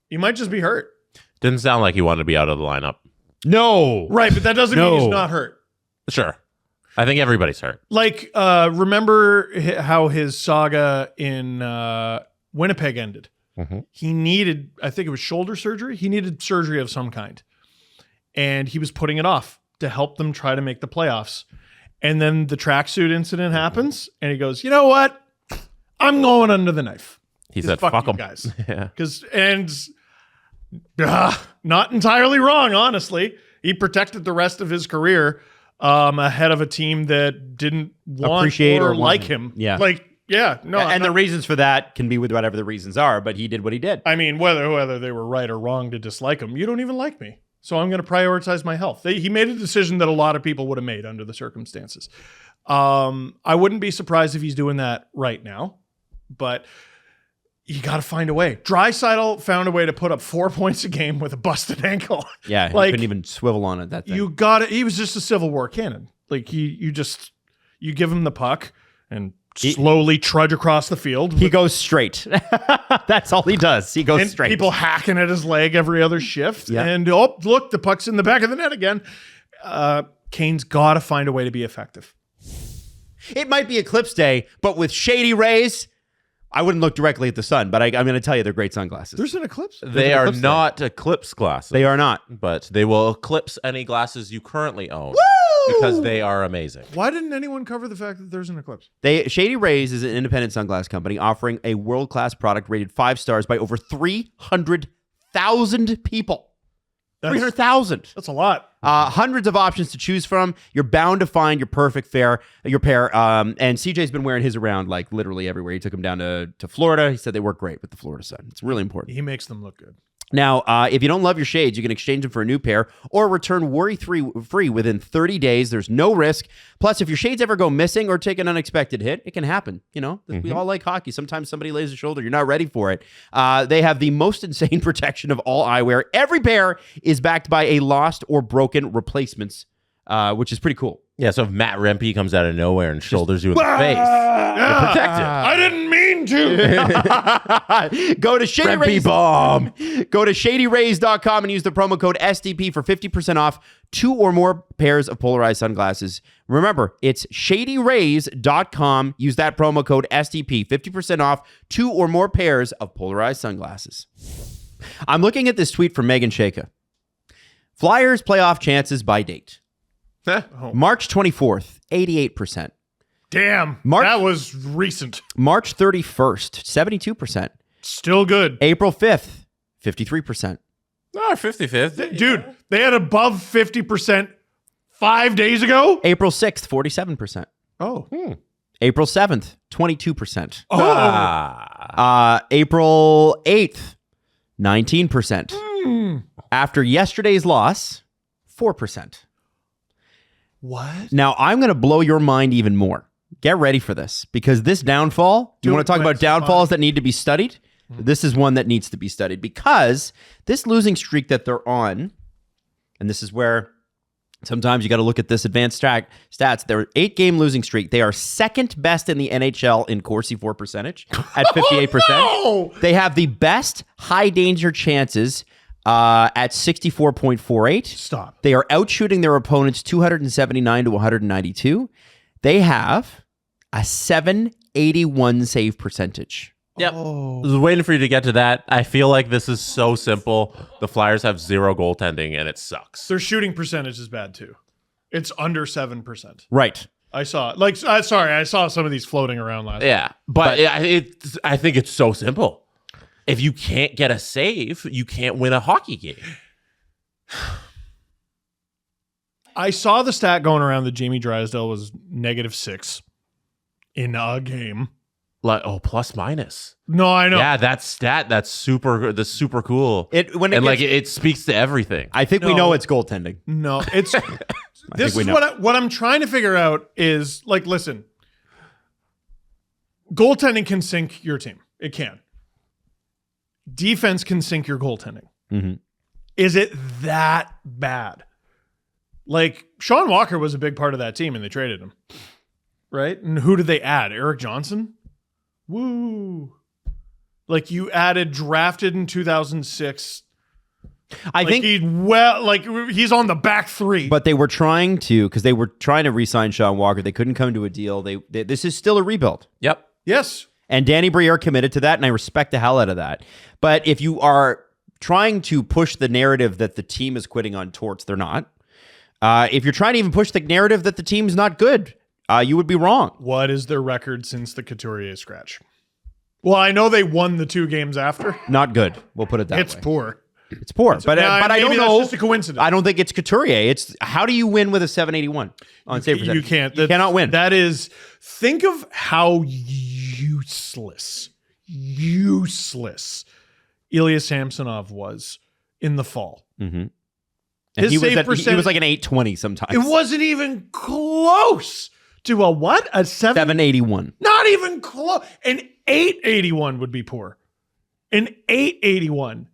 He might just be hurt. Didn't sound like he wanted to be out of the lineup. No. Right, but that doesn't mean he's not hurt. Sure. I think everybody's hurt. Like, remember how his saga in Winnipeg ended? He needed, I think it was shoulder surgery. He needed surgery of some kind. And he was putting it off to help them try to make the playoffs. And then the tracksuit incident happens, and he goes, you know what? I'm going under the knife. He said, fuck them. Guys. Yeah. Not entirely wrong, honestly. He protected the rest of his career ahead of a team that didn't want Appreciate or or like want him. Yeah. Like, yeah. No. And the reasons for that can be with whatever the reasons are, but he did what he did. I mean, whether they were right or wrong to dislike him, you don't even like me. So I'm going to prioritize my health. He made a decision that a lot of people would have made under the circumstances. I wouldn't be surprised if he's doing that right now, but you got to find a way. Draisaitl found a way to put up 4 points a game with a busted ankle. Yeah, like, he couldn't even swivel on it. That thing. You got it. He was just a Civil War cannon. Like you give him the puck and slowly trudge across the field. He goes straight. That's all he does. He goes straight. People hacking at his leg every other shift. Yeah. And look, the puck's in the back of the net again. Kane's got to find a way to be effective. It might be Eclipse Day, but with shady rays, I wouldn't look directly at the sun, but I'm going to tell you they're great sunglasses. There's an eclipse. They are not eclipse glasses. They are not. But they will eclipse any glasses you currently own. Woo! Because they are amazing. Why didn't anyone cover the fact that there's an eclipse? Shady Rays is an independent sunglass company offering a world-class product rated 5 stars by over 300,000 people. 300,000. That's a lot. Hundreds of options to choose from. You're bound to find your perfect pair. And CJ's been wearing his around like literally everywhere. He took them down to Florida. He said they work great with the Florida sun. It's really important. He makes them look good. Now, if you don't love your shades, you can exchange them for a new pair or return worry-free within 30 days. There's no risk. Plus, if your shades ever go missing or take an unexpected hit, it can happen. You know, we all like hockey. Sometimes somebody lays a shoulder. You're not ready for it. They have the most insane protection of all eyewear. Every pair is backed by a lost or broken replacements, which is pretty cool. Yeah, so if Matt Rempe comes out of nowhere and shoulders you in the face, you're protected. I didn't mean to. Go to Shady Rempe Rays. bomb. Go to shadyrays.com and use the promo code SDP for 50% off 2 or more pairs of polarized sunglasses. Remember, it's shadyrays.com. Use that promo code SDP, 50% off 2 or more pairs of polarized sunglasses. I'm looking at this tweet from Megan Shaka. Flyers playoff chances by date. March 24th, 88%. Damn, that was recent. March 31st, 72%. Still good. April 5th, 53%. Oh, 50-50. Dude, they had above 50% 5 days ago. April 6th, 47%. Oh. April 7th, 22%. Oh. April 8th, 19%. After yesterday's loss, 4%. What? Now, I'm going to blow your mind even more. Get ready for this, because this downfall, you want to talk about downfalls that need to be studied? This is one that needs to be studied, because this losing streak that they're on, and this is where sometimes you got to look at this advanced stats. They're 8-game losing streak. They are second best in the NHL in Corsi for percentage at 58%. Oh, no! They have the best high danger chances at 64.48. Stop. They are outshooting their opponents 279 to 192. They have a 781 save percentage. Yep. I was waiting for you to get to that. I feel like this is so simple. The Flyers have 0 goaltending, and it sucks. Their shooting percentage is bad, too. It's under 7%. Right. I saw I saw some of these floating around last night. Yeah, but I think it's so simple. if you can't get a save, you can't win a hockey game. I saw the stat going around that Jamie Drysdale was -6 in a game. Like, plus minus. No, I know. Yeah, that stat, that's super cool. It speaks to everything. I think we know it's goaltending. No, it's this is what I'm trying to figure out is like, listen, goaltending can sink your team. It can. Defense can sink your goaltending. Mm-hmm. Is it that bad? Like, Sean Walker was a big part of that team and they traded him. Right? And who did they add? Eric Johnson? Woo. Like, you drafted in 2006. I think he's on the back three. But they were trying to re-sign Sean Walker. They couldn't come to a deal. This is still a rebuild. Yep. Yes. And Danny Briere committed to that, and I respect the hell out of that. But if you are trying to push the narrative that the team is quitting on Torts, they're not. If you're trying to even push the narrative that the team's not good, you would be wrong. What is their record since the Couturier scratch? Well, I know they won the 2 games after. Not good. We'll put it that way. It's poor. It's poor. But I don't know. It's just a coincidence. I don't think it's Couturier. It's how do you win with a 781 on save percentage? You can't. You cannot win. That is, think of how useless Ilya Samsonov was in the fall. Mm-hmm. His he save was like an 820 sometimes. It wasn't even close to a what? A 781. Not even close. An 881 would be poor. An 881.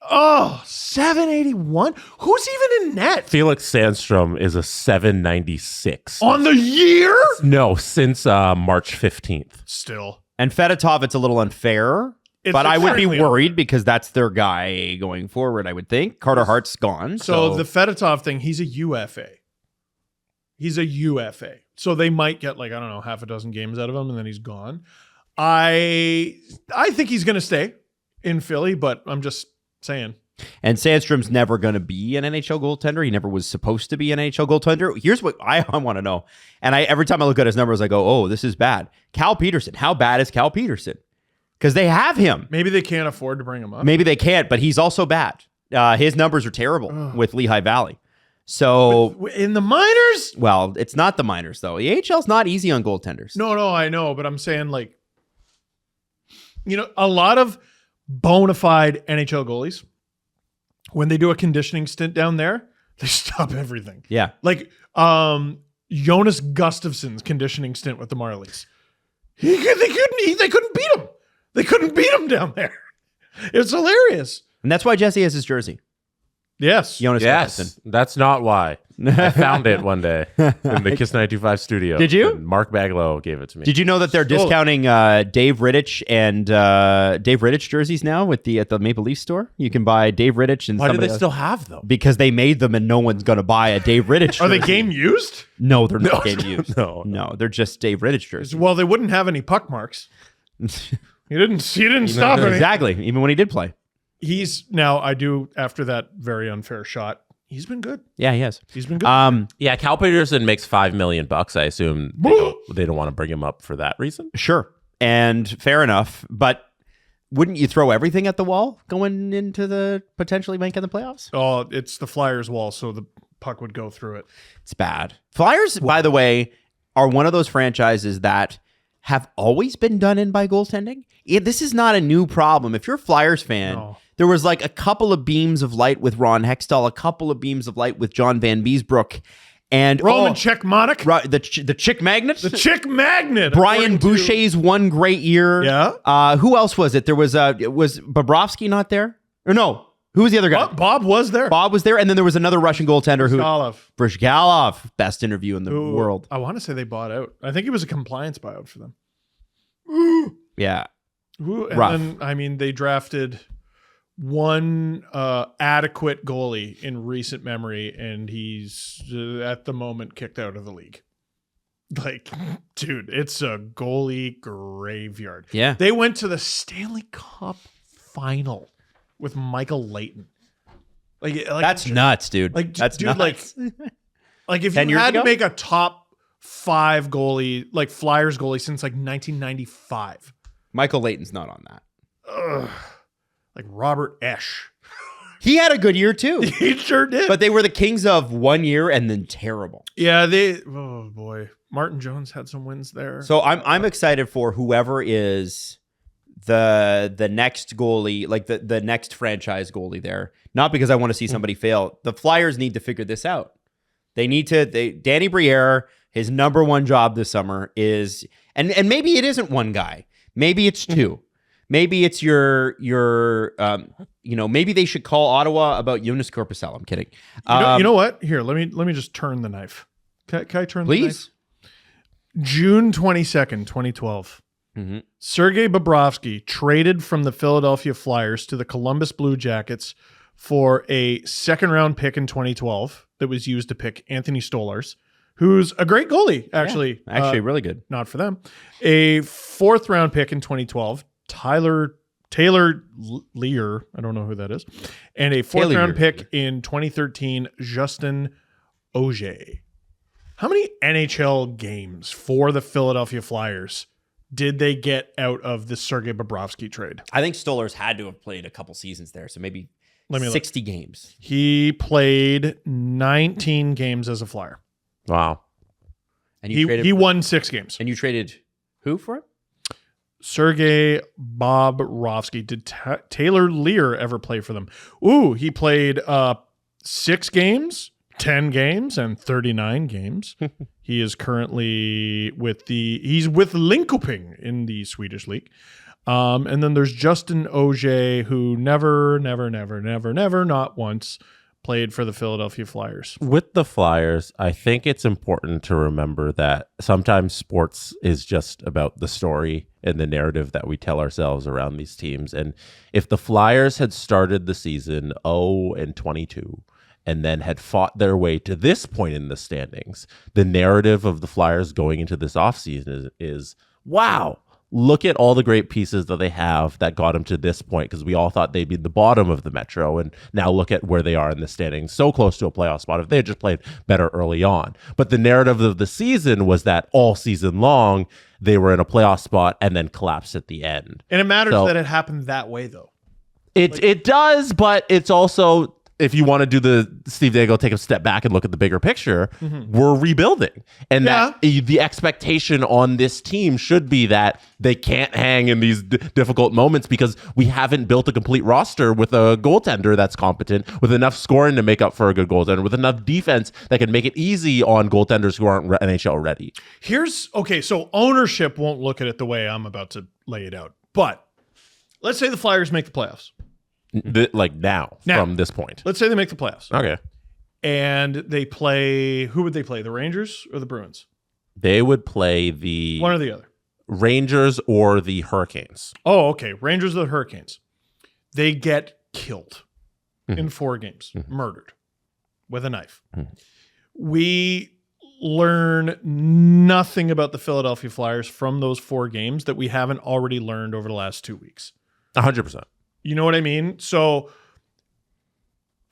Oh, 781? Who's even in net? Felix Sandstrom is a 796. On the year? No, since March 15th. Still. And Fedotov, it's a little unfair. But I would be worried because that's their guy going forward, I would think. Carter Hart's gone. So the Fedotov thing, he's a UFA. He's a UFA. So they might get half a dozen games out of him and then he's gone. I think he's going to stay in Philly, but I'm just saying. And Sandstrom's never going to be an NHL goaltender. He never was supposed to be an NHL goaltender. Here's what I want to know. And every time I look at his numbers, I go, oh, this is bad. Cal Peterson. How bad is Cal Peterson? Because they have him. Maybe they can't afford to bring him up. Maybe they can't, but he's also bad. His numbers are terrible with Lehigh Valley. So in the minors? Well, it's not the minors, though. The AHL's not easy on goaltenders. No, I know. But I'm saying, a lot of bona fide NHL goalies, when they do a conditioning stint down there, they stop everything. Yeah. Like Jonas Gustafsson's conditioning stint with the Marlies. They couldn't beat him. They couldn't beat him down there. It's hilarious. And that's why Jesse has his jersey. Yes. Jonas Gustafsson. That's not why. I found it one day in the Kiss 925 studio. Did you? And Mark Baglow gave it to me. Did you know that they're discounting Dave Rittich and Dave Rittich jerseys now at the Maple Leaf store? You can buy Dave Rittich and why do somebody they else. Still have them? Because they made them and no one's going to buy a Dave Rittich jersey. Are they game used? No, they're not game used. No, they're just Dave Rittich jerseys. Well, they wouldn't have any puck marks. He didn't stop it. Exactly. Even when he did play. After that very unfair shot, he's been good. Yeah, he has. He's been good. Yeah, Cal Peterson makes $5 million. I assume they don't want to bring him up for that reason. Sure. And fair enough. But wouldn't you throw everything at the wall going into the potentially making the playoffs? Oh, it's the Flyers wall, so the puck would go through it. It's bad. Flyers, by the way, are one of those franchises that have always been done in by goaltending. This is not a new problem. If you're a Flyers fan, there was a couple of beams of light with Ron Hextall, a couple of beams of light with John Van Beesbrook, and Roman Czechmonic, the Chick Magnet, the Chick Magnet. Brian Boucher's one great year. Yeah. Who else was it? There was Bobrovsky not there? Or no? Who was the other guy? Bob was there. Bob was there, and then there was another Russian goaltender Brizgalov, best interview in the world. I want to say they bought out. I think it was a compliance buyout for them. Yeah. And rough. then, they drafted one adequate goalie in recent memory, and he's at the moment kicked out of the league. Dude, it's a goalie graveyard. Yeah. They went to the Stanley Cup final with Michael Layton. That's nuts, dude. That's nuts. If 10 you years had ago? to make a top 5 goalie, Flyers goalie since 1995. Michael Layton's not on that. like Robert Esch. He had a good year too. He sure did. But they were the Kings of 1 year and then terrible. Yeah, oh boy. Martin Jones had some wins there. So I'm excited for whoever is the next goalie, like the next franchise goalie there. Not because I want to see somebody fail. The Flyers need to figure this out. Danny Briere, his number one job this summer is, and maybe it isn't one guy. Maybe it's two. Maybe it's your maybe they should call Ottawa about Jonas Korpisalo. I'm kidding. You know what? Here, let me just turn the knife. Can I turn the knife? June 22nd, 2012. Mm-hmm. Sergei Bobrovsky traded from the Philadelphia Flyers to the Columbus Blue Jackets for a second-round pick in 2012 that was used to pick Anthony Stolarz, who's a great goalie, actually. Yeah, actually, really good. Not for them. A fourth-round pick in 2012, Taylor Lear, I don't know who that is, and a fourth-round pick in 2013, Justin Auger. How many NHL games for the Philadelphia Flyers did they get out of the Sergei Bobrovsky trade? I think Stolarz had to have played a couple seasons there, so maybe 60 games. He played 19 games as a Flyer. Wow. And he won 6 games. And you traded who for him? Sergei Bobrovsky. Did Taylor Lear ever play for them? Ooh, he played 6 games, 10 games, and 39 games. He is currently with Linköping in the Swedish league. And then there's Justin Auger, who never, not once played for the Philadelphia Flyers. With the Flyers, I think it's important to remember that sometimes sports is just about the story and the narrative that we tell ourselves around these teams. And if the Flyers had started the season 0-22 and then had fought their way to this point in the standings, the narrative of the Flyers going into this offseason is, wow, look at all the great pieces that they have that got them to this point, because we all thought they'd be the bottom of the Metro, and now look at where they are in the standings, so close to a playoff spot if they had just played better early on. But the narrative of the season was that all season long, they were in a playoff spot and then collapsed at the end. And it matters that it happened that way, though. It does, but it's also, if you want to do the Steve Dangle, take a step back and look at the bigger picture, we're rebuilding. And that the expectation on this team should be that they can't hang in these difficult moments because we haven't built a complete roster with a goaltender that's competent, with enough scoring to make up for a good goaltender, with enough defense that can make it easy on goaltenders who aren't NHL ready. So ownership won't look at it the way I'm about to lay it out. But let's say the Flyers make the playoffs. Now, from this point. Let's say they make the playoffs. Okay. And they play, who would they play? The Rangers or the Bruins? They would play the one or the other. Rangers or the Hurricanes. Oh, okay. Rangers or the Hurricanes. They get killed in 4 games, murdered with a knife. We learn nothing about the Philadelphia Flyers from those 4 games that we haven't already learned over the last 2 weeks. 100%. You know what I mean? So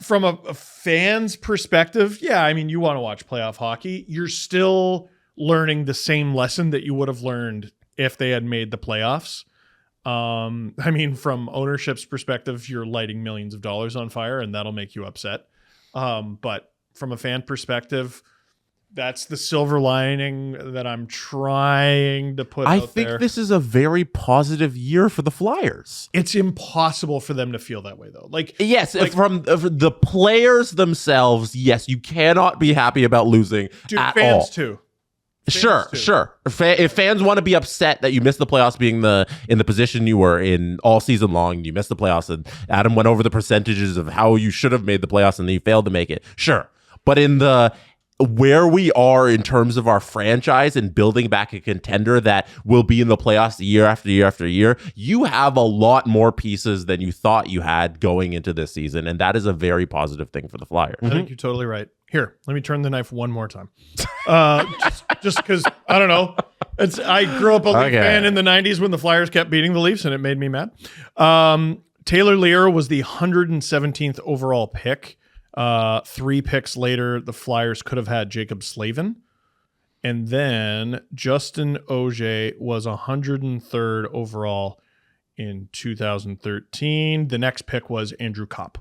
from a fan's perspective, yeah, I mean, you want to watch playoff hockey. You're still learning the same lesson that you would have learned if they had made the playoffs. I mean, from ownership's perspective, you're lighting millions of dollars on fire, and that'll make you upset. But from a fan perspective, that's the silver lining that I'm trying to put out there. I think this is a very positive year for the Flyers. It's impossible for them to feel that way, though. From the players themselves, yes, you cannot be happy about losing at fans all. Too. Sure. If fans want to be upset that you missed the playoffs being in the position you were in all season long, you missed the playoffs, and Adam went over the percentages of how you should have made the playoffs and then you failed to make it. Sure. But in where we are in terms of our franchise and building back a contender that will be in the playoffs year after year after year, you have a lot more pieces than you thought you had going into this season. And that is a very positive thing for the Flyers. I think you're totally right. Here, let me turn the knife one more time. Just because, I don't know. I grew up a Leaf fan in the 90s when the Flyers kept beating the Leafs, and it made me mad. Taylor Lear was the 117th overall pick. 3 picks later, the Flyers could have had Jacob Slavin. And then Justin Auger was 103rd overall in 2013. The next pick was Andrew Kopp.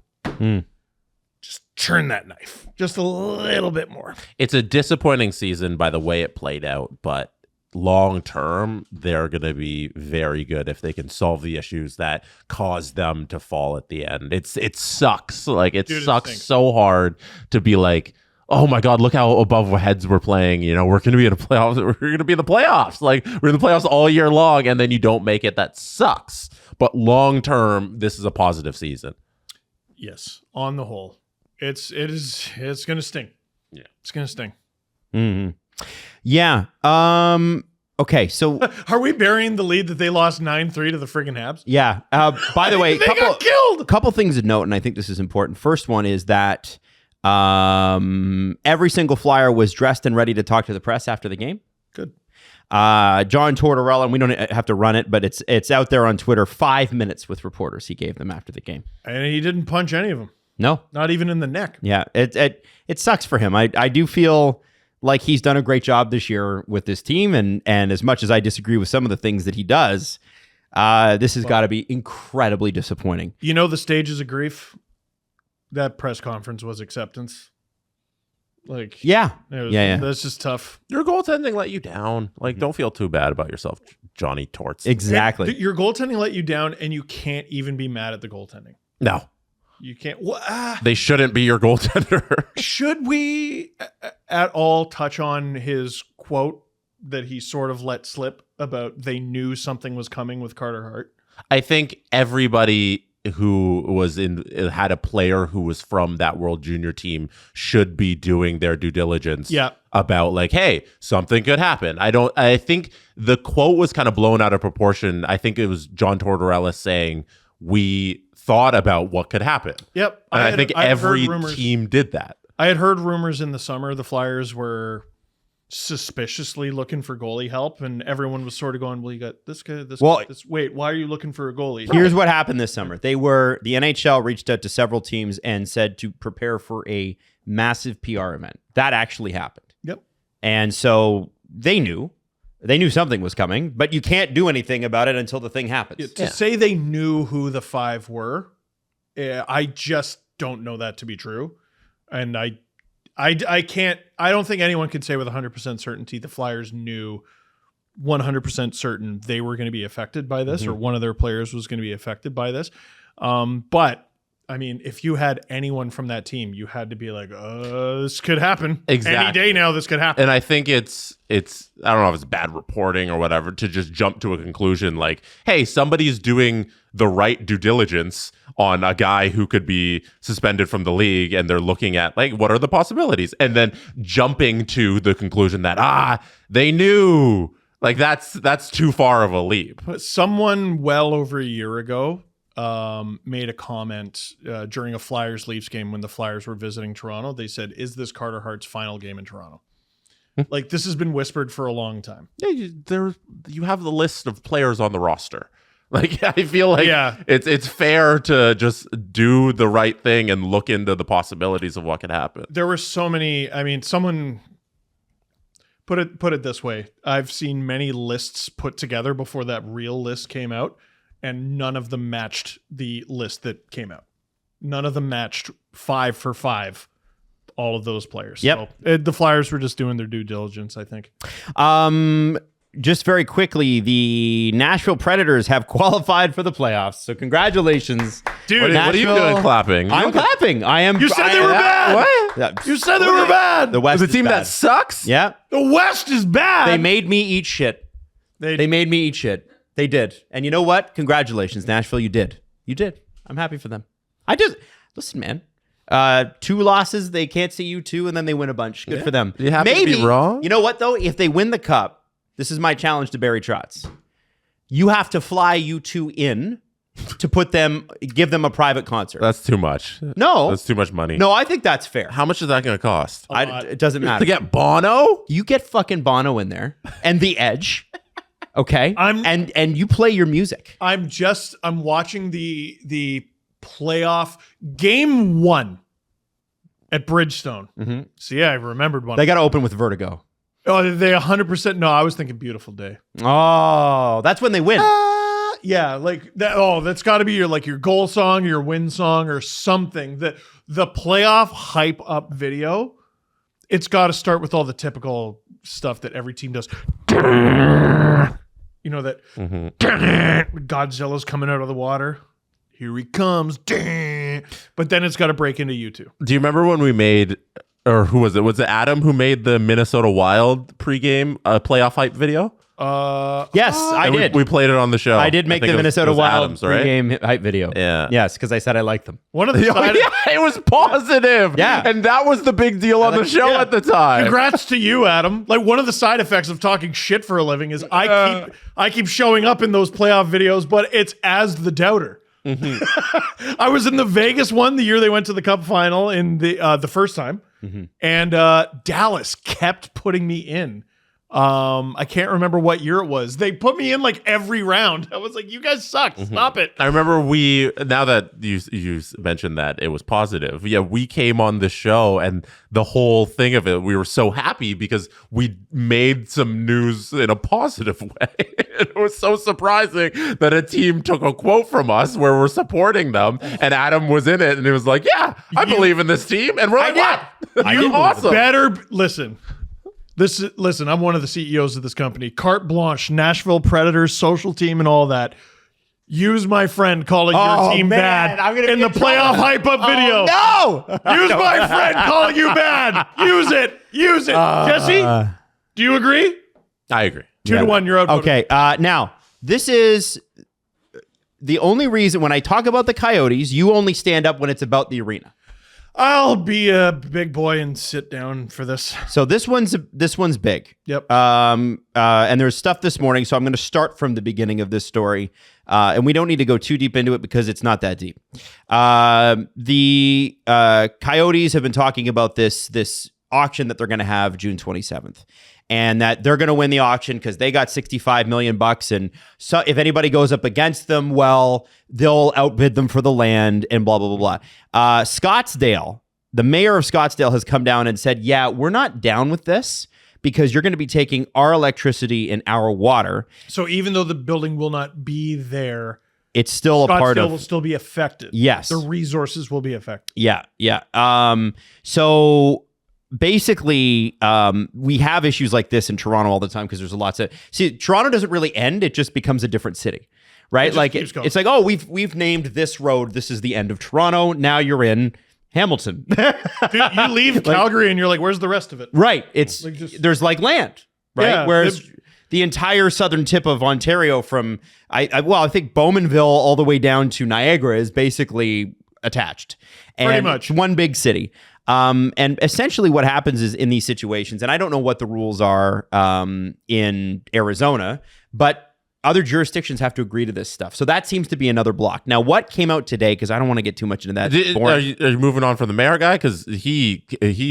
Just turn that knife just a little bit more. It's a disappointing season by the way it played out, but long term, they're going to be very good if they can solve the issues that caused them to fall at the end. It sucks. Like, it sucks so hard to be like, oh my God, look how above our heads we're playing. You know, we're going to be in the playoffs. We're going to be in the playoffs. Like, we're in the playoffs all year long, and then you don't make it. That sucks. But long term, this is a positive season. Yes, on the whole, it's going to sting. Yeah, it's going to sting. Mm-hmm. Yeah. Okay. So are we burying the lead that they lost 9-3 to the friggin' Habs? Yeah. By the way, they got killed. A couple things to note, and I think this is important. First one is that every single Flyer was dressed and ready to talk to the press after the game. Good. John Tortorella, and we don't have to run it, but it's out there on Twitter. 5 minutes with reporters he gave them after the game, and he didn't punch any of them. No, not even in the neck. Yeah, it sucks for him. I do feel like he's done a great job this year with this team, and as much as I disagree with some of the things that he does, this has got to be incredibly disappointing. You know the stages of grief? That press conference was acceptance. Like, yeah. That's just tough. Your goaltending let you down. Like, don't feel too bad about yourself, Johnny Torts. Exactly. Your goaltending let you down, and you can't even be mad at the goaltending. No. You can't. They shouldn't be your goaltender. Should we at all touch on his quote that he sort of let slip about they knew something was coming with Carter Hart? I think everybody who had a player who was from that World Junior team should be doing their due diligence about, like, hey, something could happen. I think the quote was kind of blown out of proportion. I think it was John Tortorella saying, we thought about what could happen. Yep. And I think every team did that. I had heard rumors in the summer the Flyers were suspiciously looking for goalie help, and everyone was sort of going, well, you got this guy, this guy, this. Wait, why are you looking for a goalie? Here's what happened this summer. The NHL reached out to several teams and said to prepare for a massive PR event. That actually happened. Yep. And so they knew something was coming, but you can't do anything about it until the thing happens. To say they knew who the five were, I just don't know that to be true. And I don't think anyone can say with 100% certainty the Flyers knew 100% certain they were going to be affected by this, or one of their players was going to be affected by this. But I mean, if you had anyone from that team, you had to be like, this could happen. Exactly. Any day now, this could happen. And I think it's I don't know if it's bad reporting or whatever to just jump to a conclusion like, hey, somebody's doing the right due diligence on a guy who could be suspended from the league, and they're looking at, like, what are the possibilities? And then jumping to the conclusion that, they knew. Like, that's too far of a leap. Someone well over a year ago made a comment during a Flyers-Leafs game when the Flyers were visiting Toronto. They said, is this Carter Hart's final game in Toronto? Like, this has been whispered for a long time. Yeah, you have the list of players on the roster. Like, I feel like it's fair to just do the right thing and look into the possibilities of what could happen. There were so many. I mean, someone put it this way. I've seen many lists put together before that real list came out, and none of them matched the list that came out. None of them matched 5 for 5. All of those players. Yep. So the Flyers were just doing their due diligence, I think. Just very quickly, the Nashville Predators have qualified for the playoffs. So congratulations. Dude, what are you doing clapping? I'm clapping. I am. You said they were bad. What? You said they were bad. The West is a team that sucks? Yeah. The West is bad. They made me eat shit. They made me eat shit. They did. And you know what? Congratulations, Nashville. You did. You did. I'm happy for them. Listen, man. 2 losses, they can't see you 2, and then they win a bunch. Good for them. You happen to be wrong? You know what, though? If they win the cup, this is my challenge to Barry Trotz. You have to fly you 2 in to give them a private concert. That's too much. No. That's too much money. No, I think that's fair. How much is that going to cost? It doesn't matter. To get Bono? You get fucking Bono in there and The Edge. Okay? And you play your music. I'm watching the playoff game 1 at Bridgestone. Mm-hmm. So yeah, I remembered one. They got to open with Vertigo. Oh, they 100%. No, I was thinking Beautiful Day. Oh, that's when they win. Yeah, like that. Oh, that's got to be your goal song, your win song, or something. The playoff hype up video. It's got to start with all the typical stuff that every team does. You know that Godzilla's coming out of the water. Here he comes. But then it's got to break into U2. Do you remember when we made, or who was it? Was it Adam who made the Minnesota Wild pregame playoff hype video? Yes, I did. We played it on the show. I did make the Minnesota Wild Adams, right? game hype video. Yeah. Yes, because I said I liked them. One of the it was positive. Yeah. And that was the big deal on the show at the time. Congrats to you, Adam. Like, one of the side effects of talking shit for a living is I keep showing up in those playoff videos, but it's as the doubter. Mm-hmm. I was in the Vegas one the year they went to the Cup final in the first time, and Dallas kept putting me in. I can't remember what year it was. They put me in like every round. I was like, you guys suck. Stop it. I remember now that you mentioned that it was positive. Yeah, we came on the show and the whole thing of it, we were so happy because we made some news in a positive way. It was so surprising that a team took a quote from us where we're supporting them and Adam was in it and he was like, yeah, I believe in this team. And we're like, what? You're awesome. Listen, I'm one of the CEOs of this company. Carte blanche, Nashville Predators, social team, and all that. Use my friend calling your team bad in the playoff hype up video. No! Use my friend calling you bad. Use it. Jesse, do you agree? I agree. 2-1, you're out. Okay, now, this is the only reason when I talk about the Coyotes, you only stand up when it's about the arena. I'll be a big boy and sit down for this. So this one's big. Yep. And there's stuff this morning, so I'm going to start from the beginning of this story. And we don't need to go too deep into it because it's not that deep. The Coyotes have been talking about this auction that they're going to have June 27th. And that they're going to win the auction because they got $65 million. And so if anybody goes up against them, well, they'll outbid them for the land and blah, blah, blah, blah. Scottsdale, the mayor of Scottsdale has come down and said, yeah, we're not down with this because you're going to be taking our electricity and our water. So even though the building will not be there, it's still a part of... Scottsdale will still be affected. Yes. The resources will be affected. Yeah. So... Basically, we have issues like this in Toronto all the time because there's lots of... See, Toronto doesn't really end. It just becomes a different city, right? It's like, oh, we've named this road. This is the end of Toronto. Now you're in Hamilton. Dude, you leave Calgary and you're like, where's the rest of it? Right. It's there's land, right? Yeah, whereas the entire southern tip of Ontario from, I think Bowmanville all the way down to Niagara is basically attached. And pretty much. It's one big city. And essentially what happens is in these situations, and I don't know what the rules are in Arizona, but other jurisdictions have to agree to this stuff. So that seems to be another block. Now, what came out today, because I don't want to get too much into that. Are you moving on from the mayor guy? Because he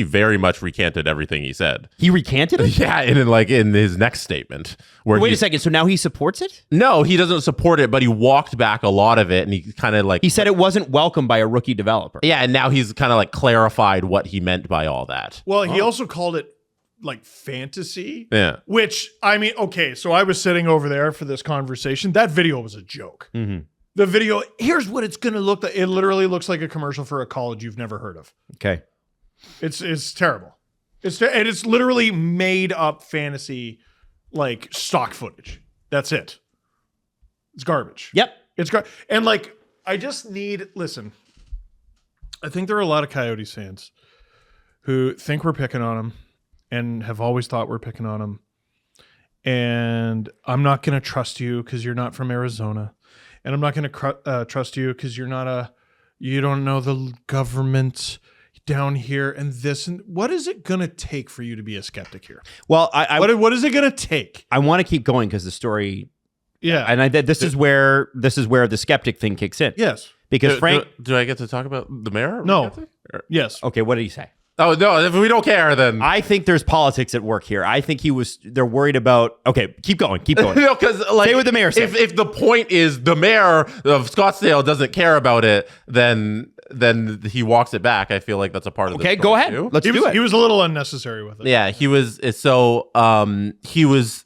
very much recanted everything he said. He recanted it? Yeah, in his next statement. Wait a second. So now he supports it? No, he doesn't support it, but he walked back a lot of it, and he kind of He said it wasn't welcomed by a rookie developer. Yeah, and now he's kind of clarified what he meant by all that. Well, he also called it fantasy. Yeah. Which, I mean, okay, so I was sitting over there for this conversation. That video was a joke. Mm-hmm. The video, here's what it's going to look like. It literally looks like a commercial for a college you've never heard of. Okay. It's terrible. It's literally made up fantasy, stock footage. That's it. It's garbage. Yep. It's garbage. And I just listen, I think there are a lot of Coyotes fans who think we're picking on them and have always thought we're picking on them. And I'm not going to trust you because you're not from Arizona. And I'm not going to trust you because you don't know the government down here and this. And what is it going to take for you to be a skeptic here? Well, what is it going to take? I want to keep going because the story... Yeah. And this is where the skeptic thing kicks in. Yes. Because Frank... Do I get to talk about the mayor? No. Yes. Okay, what did he say? Oh, no, if we don't care, then... I think there's politics at work here. I think they're worried about... Okay, keep going. No, because say what the mayor said. If the point is the mayor of Scottsdale doesn't care about it, then then he walks it back. I feel like that's a part of the Okay, go ahead. too. Let's do it. He was a little unnecessary with it. Yeah, he was he was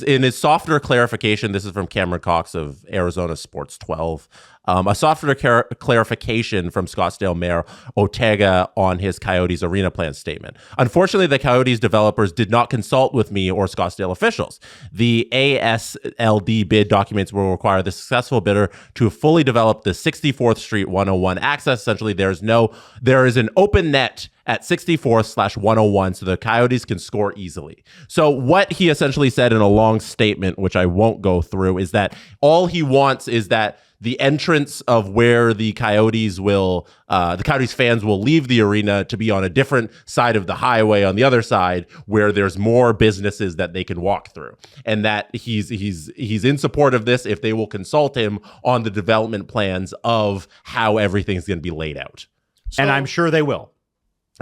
in his softer clarification. This is from Cameron Cox of Arizona Sports 12. A softer clarification from Scottsdale Mayor Ortega on his Coyotes arena plan statement. Unfortunately, the Coyotes developers did not consult with me or Scottsdale officials. The ASLD bid documents will require the successful bidder to fully develop the 64th Street 101 access. Essentially, there is an open net at 64th/101 so the Coyotes can score easily. So what he essentially said in a long statement, which I won't go through, is that all he wants is that the entrance of where the Coyotes fans will leave the arena to be on a different side of the highway on the other side where there's more businesses that they can walk through. And that he's in support of this if they will consult him on the development plans of how everything's going to be laid out. And I'm sure they will.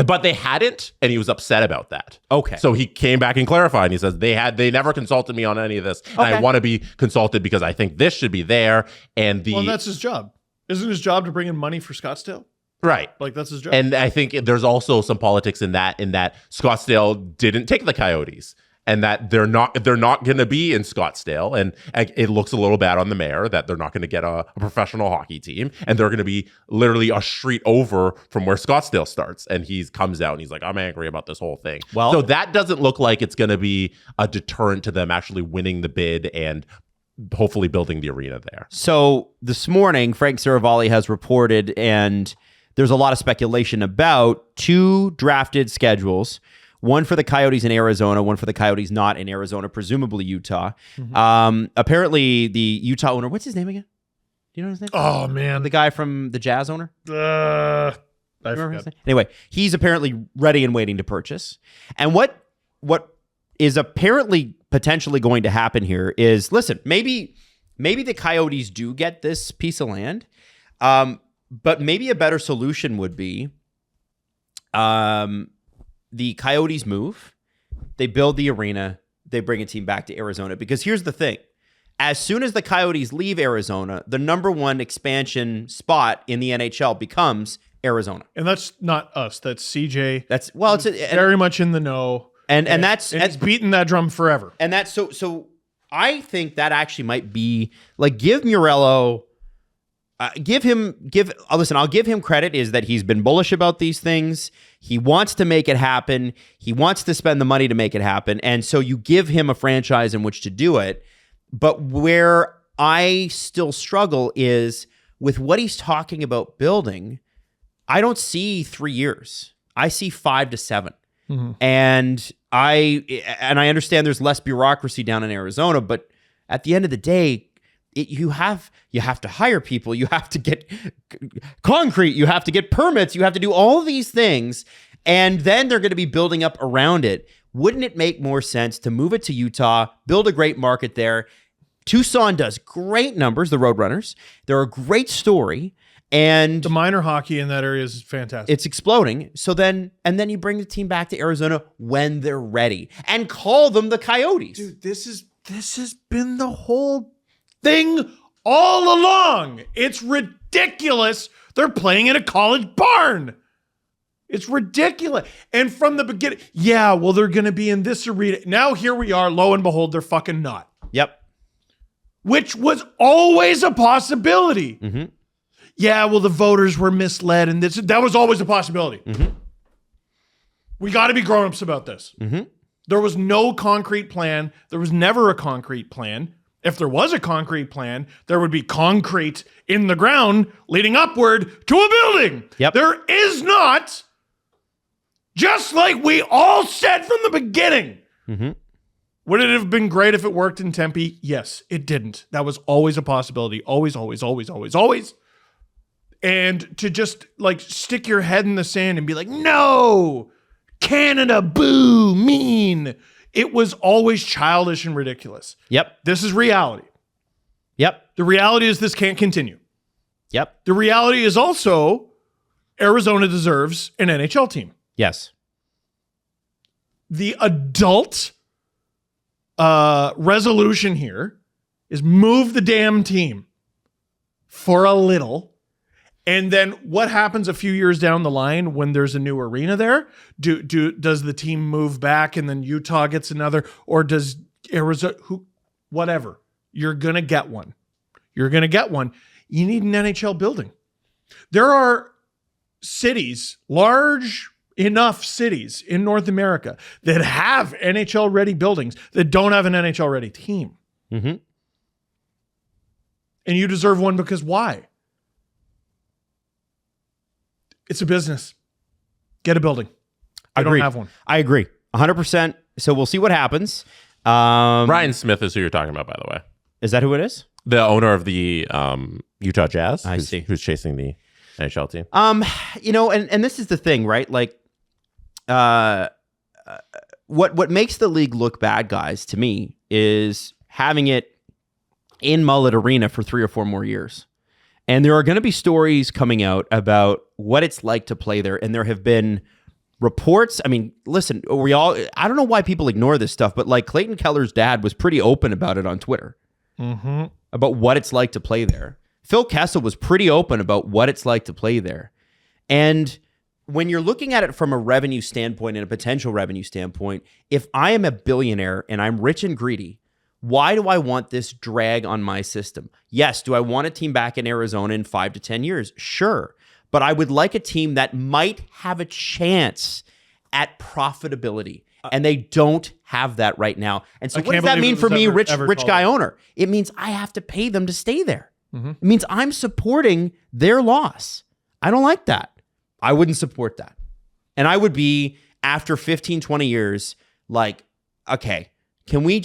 But they hadn't, and he was upset about that. Okay. So he came back and clarified, and he says they never consulted me on any of this. And I want to be consulted because I think this should be there. And Well, that's his job. Isn't his job to bring in money for Scottsdale? Right. Like, that's his job. And I think there's also some politics in that Scottsdale didn't take the Coyotes. And that they're not going to be in Scottsdale, and it looks a little bad on the mayor that they're not going to get a professional hockey team, and they're going to be literally a street over from where Scottsdale starts. And he comes out and he's like, "I'm angry about this whole thing." Well, so that doesn't look like it's going to be a deterrent to them actually winning the bid and hopefully building the arena there. So this morning, Frank Saravalli has reported, and there's a lot of speculation about 2 drafted schedules. One for the Coyotes in Arizona, one for the Coyotes not in Arizona, presumably Utah. Apparently, the Utah owner, what's his name again? Do you know his name? Oh, man. The guy from the Jazz owner? I forgot. Anyway, he's apparently ready and waiting to purchase. And what is apparently potentially going to happen here is, listen, maybe the Coyotes do get this piece of land, but maybe a better solution would be the Coyotes move, they build the arena, they bring a team back to Arizona. Because here's the thing. As soon as the Coyotes leave Arizona, the number 1 expansion spot in the NHL becomes Arizona. And that's not us. That's CJ. It's very much in the know. And it's beaten that drum forever. And that's so I think that actually might be like, give Murello, I'll give him credit is that he's been bullish about these things. He wants to make it happen. He wants to spend the money to make it happen. And so you give him a franchise in which to do it. But where I still struggle is with what he's talking about building. I don't see 3 years. I see 5 to 7. Mm-hmm. And I understand there's less bureaucracy down in Arizona, but at the end of the day, you have to hire people, you have to get concrete, you have to get permits, you have to do all these things, and then they're going to be building up around it. Wouldn't it make more sense to move it to Utah, build a great market there? Tucson does great numbers, the Roadrunners. They're a great story, and the minor hockey in that area is fantastic. It's exploding. So then you bring the team back to Arizona when they're ready and call them the Coyotes. Dude, this has been the whole thing all along. It's ridiculous. They're playing in a college barn. It's ridiculous. And from the beginning, they're going to be in this arena. Now here we are, lo and behold, they're fucking not. Yep. Which was always a possibility. Mm-hmm. Yeah, well, the voters were misled, and that was always a possibility. Mm-hmm. We got to be grown-ups about this. Mm-hmm. There was no concrete plan. There was never a concrete plan. If there was a concrete plan, there would be concrete in the ground leading upward to a building. Yep. There is not, just like we all said from the beginning. Mm-hmm. Would it have been great if it worked in Tempe? Yes, it didn't. That was always a possibility. Always, always, always, always, always. And to just like stick your head in the sand and be like, no, Canada, boo, mean. It was always childish and ridiculous. Yep. This is reality. Yep. The reality is this can't continue. Yep. The reality is also Arizona deserves an NHL team. Yes. The adult resolution here is move the damn team for a little And then what happens a few years down the line when there's a new arena there? Does the team move back and then Utah gets another, or does Arizona, whatever? You're going to get one. You're going to get one. You need an NHL building. There are cities, large enough cities in North America that have NHL ready buildings that don't have an NHL ready team. Mm-hmm. And you deserve one because why? It's a business. Get a building. I don't have one. I agree 100%. So we'll see what happens. Ryan Smith is who you're talking about, by the way. Is that who it is? The owner of the Utah Jazz. I see. Who's chasing the NHL team. And this is the thing, right? Like, what makes the league look bad, guys, to me, is having it in Mullet Arena for 3 or 4 more years. And there are going to be stories coming out about what it's like to play there. And there have been reports. I mean, listen, I don't know why people ignore this stuff, but like Clayton Keller's dad was pretty open about it on Twitter about what it's like to play there. Phil Kessel was pretty open about what it's like to play there. And when you're looking at it from a revenue standpoint and a potential revenue standpoint, if I am a billionaire and I'm rich and greedy, why do I want this drag on my system? Yes, do I want a team back in Arizona in 5 to 10 years? Sure. But I would like a team that might have a chance at profitability. And they don't have that right now. And so what does that mean for me, rich guy owner? It means I have to pay them to stay there. Mm-hmm. It means I'm supporting their loss. I don't like that. I wouldn't support that. And I would be, after 15, 20 years, like, okay, can we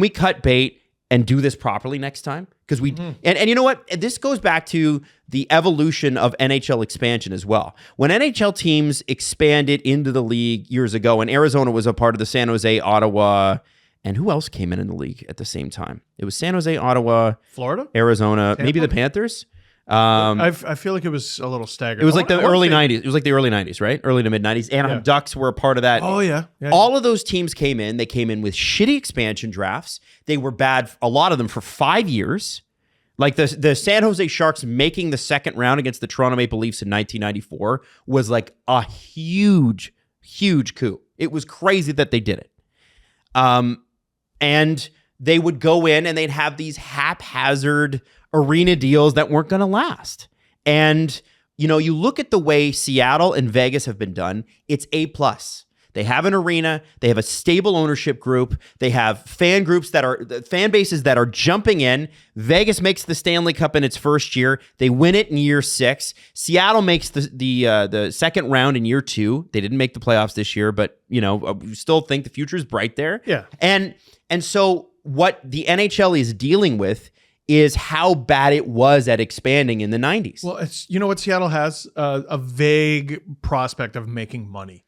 cut bait and do this properly next time? Because and you know what? This goes back to the evolution of NHL expansion as well. When NHL teams expanded into the league years ago, and Arizona was a part of the San Jose, Ottawa, and who else came in the league at the same time? It was San Jose, Ottawa, Florida, Arizona, Tampa? Maybe the Panthers. I feel like it was a little staggered. It was like the early 90s. It was like the early 90s, right? Early to mid 90s. Anaheim Ducks were a part of that. Oh, yeah. All of those teams came in. They came in with shitty expansion drafts. They were bad, a lot of them, for 5 years. Like the San Jose Sharks making the second round against the Toronto Maple Leafs in 1994 was like a huge, huge coup. It was crazy that they did it. And they would go in and they'd have these haphazard arena deals that weren't going to last. And, you look at the way Seattle and Vegas have been done, it's A+. They have an arena, they have a stable ownership group, they have fan bases that are jumping in. Vegas makes the Stanley Cup in its first year. They win it in year 6. Seattle makes the second round in year 2. They didn't make the playoffs this year, but, we still think the future is bright there. Yeah. And so what the NHL is dealing with is how bad it was at expanding in the 90s. Well, it's what Seattle has? A vague prospect of making money.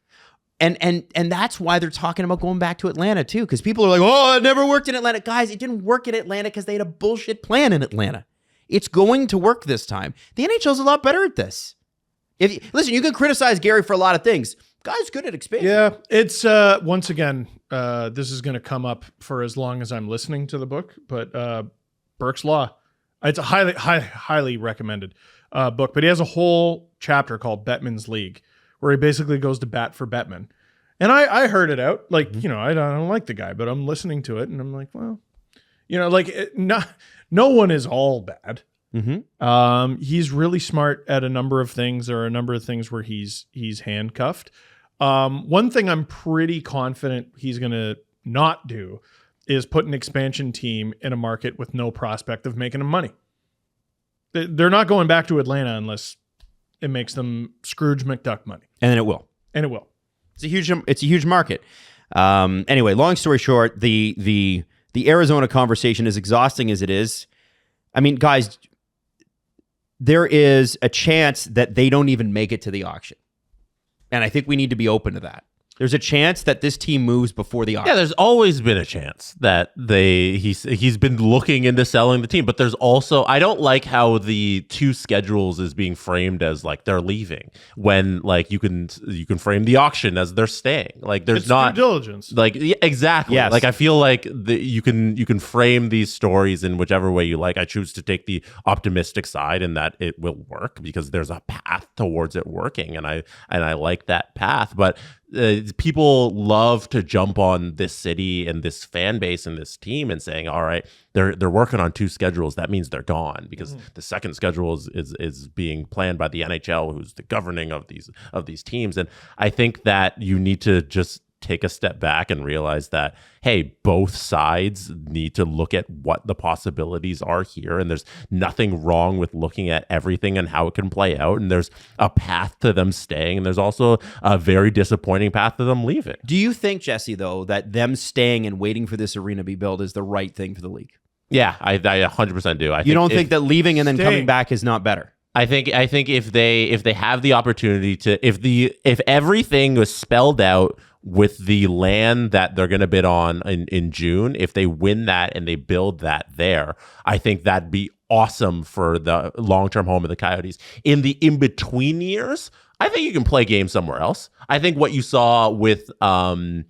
And that's why they're talking about going back to Atlanta too, because people are like, oh, it never worked in Atlanta. Guys, it didn't work in Atlanta because they had a bullshit plan in Atlanta. It's going to work this time. The NHL's a lot better at this. Listen, you can criticize Gary for a lot of things. Guy's good at expanding. Yeah, it's once again, this is going to come up for as long as I'm listening to the book, but Burke's Law. It's a highly recommended book, but he has a whole chapter called Bettman's League, where he basically goes to bat for Bettman. And I heard it out. Like, I don't like the guy, but I'm listening to it and I'm like, well, no one is all bad. Mm-hmm. He's really smart at a number of things. There are a number of things where he's handcuffed. One thing I'm pretty confident he's going to not do is put an expansion team in a market with no prospect of making them money. They're not going back to Atlanta unless it makes them Scrooge McDuck money. And then it will. It's a huge market. Anyway, long story short, the Arizona conversation, as exhausting as it is, I mean, guys, there is a chance that they don't even make it to the auction. And I think we need to be open to that. There's a chance that this team moves before the auction. Yeah, there's always been a chance that he's been looking into selling the team, but there's also, I don't like how the two schedules is being framed as like they're leaving, when like you can frame the auction as they're staying. Like there's not due diligence. Like exactly. Yes. Like I feel like you can frame these stories in whichever way you like. I choose to take the optimistic side and that it will work because there's a path towards it working, and I like that path, but. People love to jump on this city and this fan base and this team and saying, all right, they're working on two schedules. That means they're gone because the second schedule is being planned by the NHL, who's the governing of these teams. And I think that you need to just take a step back and realize that, hey, both sides need to look at what the possibilities are here. And there's nothing wrong with looking at everything and how it can play out. And there's a path to them staying. And there's also a very disappointing path to them leaving. Do you think, Jesse, though, that them staying and waiting for this arena to be built is the right thing for the league? Yeah, I 100% do. You don't think that leaving and then coming back is not better? I think if they have the opportunity to, if everything was spelled out with the land that they're going to bid on in June, if they win that and they build that there, I think that'd be awesome for the long-term home of the Coyotes. In the in-between years, I think you can play games somewhere else. I think what you saw with in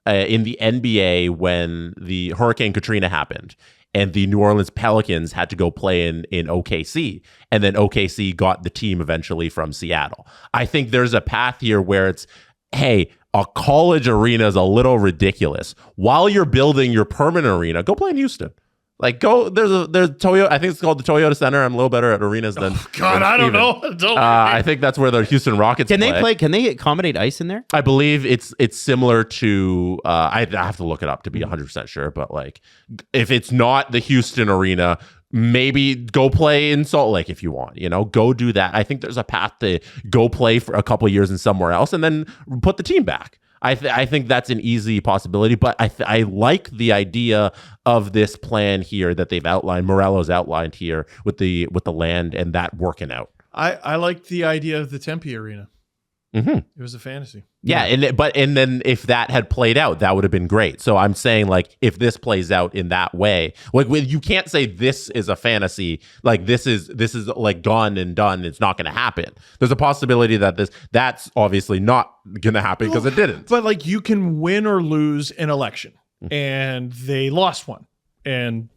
the NBA when the Hurricane Katrina happened and the New Orleans Pelicans had to go play in OKC, and then OKC got the team eventually from Seattle. I think there's a path here where it's, hey, a college arena is a little ridiculous. While you're building your permanent arena, go play in Houston. Like there's Toyota. I think it's called the Toyota Center. I'm a little better at arenas than. Oh God, I don't know. I think that's where the Houston Rockets play. Can they accommodate ice in there? I believe it's similar to. I have to look it up to be 100% sure, but like if it's not the Houston arena, maybe go play in Salt Lake if you want. Go do that. I think there's a path to go play for a couple of years in somewhere else and then put the team back. I think that's an easy possibility, but I like the idea of this plan here that they've outlined. Morello's outlined here with the land and that working out. I like the idea of the Tempe arena. Mm-hmm. It was a fantasy. Yeah, and then if that had played out, that would have been great. So I'm saying, like, if this plays out in that way, like, you can't say this is a fantasy, like this is like gone and done. It's not going to happen. There's a possibility that that's obviously not going to happen because it didn't. But like, you can win or lose an election, and they lost one, and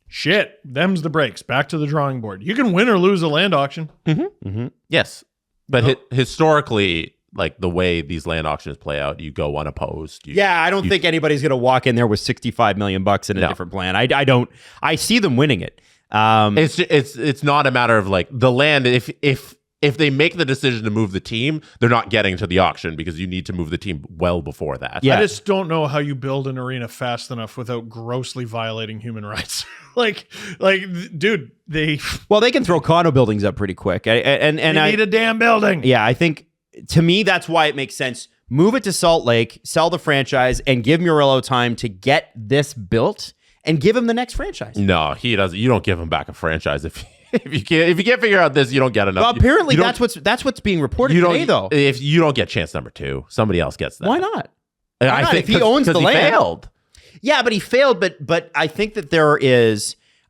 shit, them's the breaks. Back to the drawing board. You can win or lose a land auction. Mm-hmm. Mm-hmm. Yes. But historically, like the way these land auctions play out, you go unopposed. I don't think anybody's going to walk in there with $65 million in a different plan. I don't. I see them winning it. It's not a matter of like the land. If they make the decision to move the team, they're not getting to the auction because you need to move the team well before that. Yeah. I just don't know how you build an arena fast enough without grossly violating human rights. like, dude, they can throw condo buildings up pretty quick, and they need a damn building. Yeah, I think to me that's why it makes sense. Move it to Salt Lake, sell the franchise, and give Murillo time to get this built, and give him the next franchise. No, he doesn't. You don't give him back a franchise if you can't figure out this, you don't get enough. Well, apparently that's what's being reported today, though. If you don't get chance number 2, somebody else gets that. Why not? I think if he owns the land. He failed. Yeah, but he failed. But I think that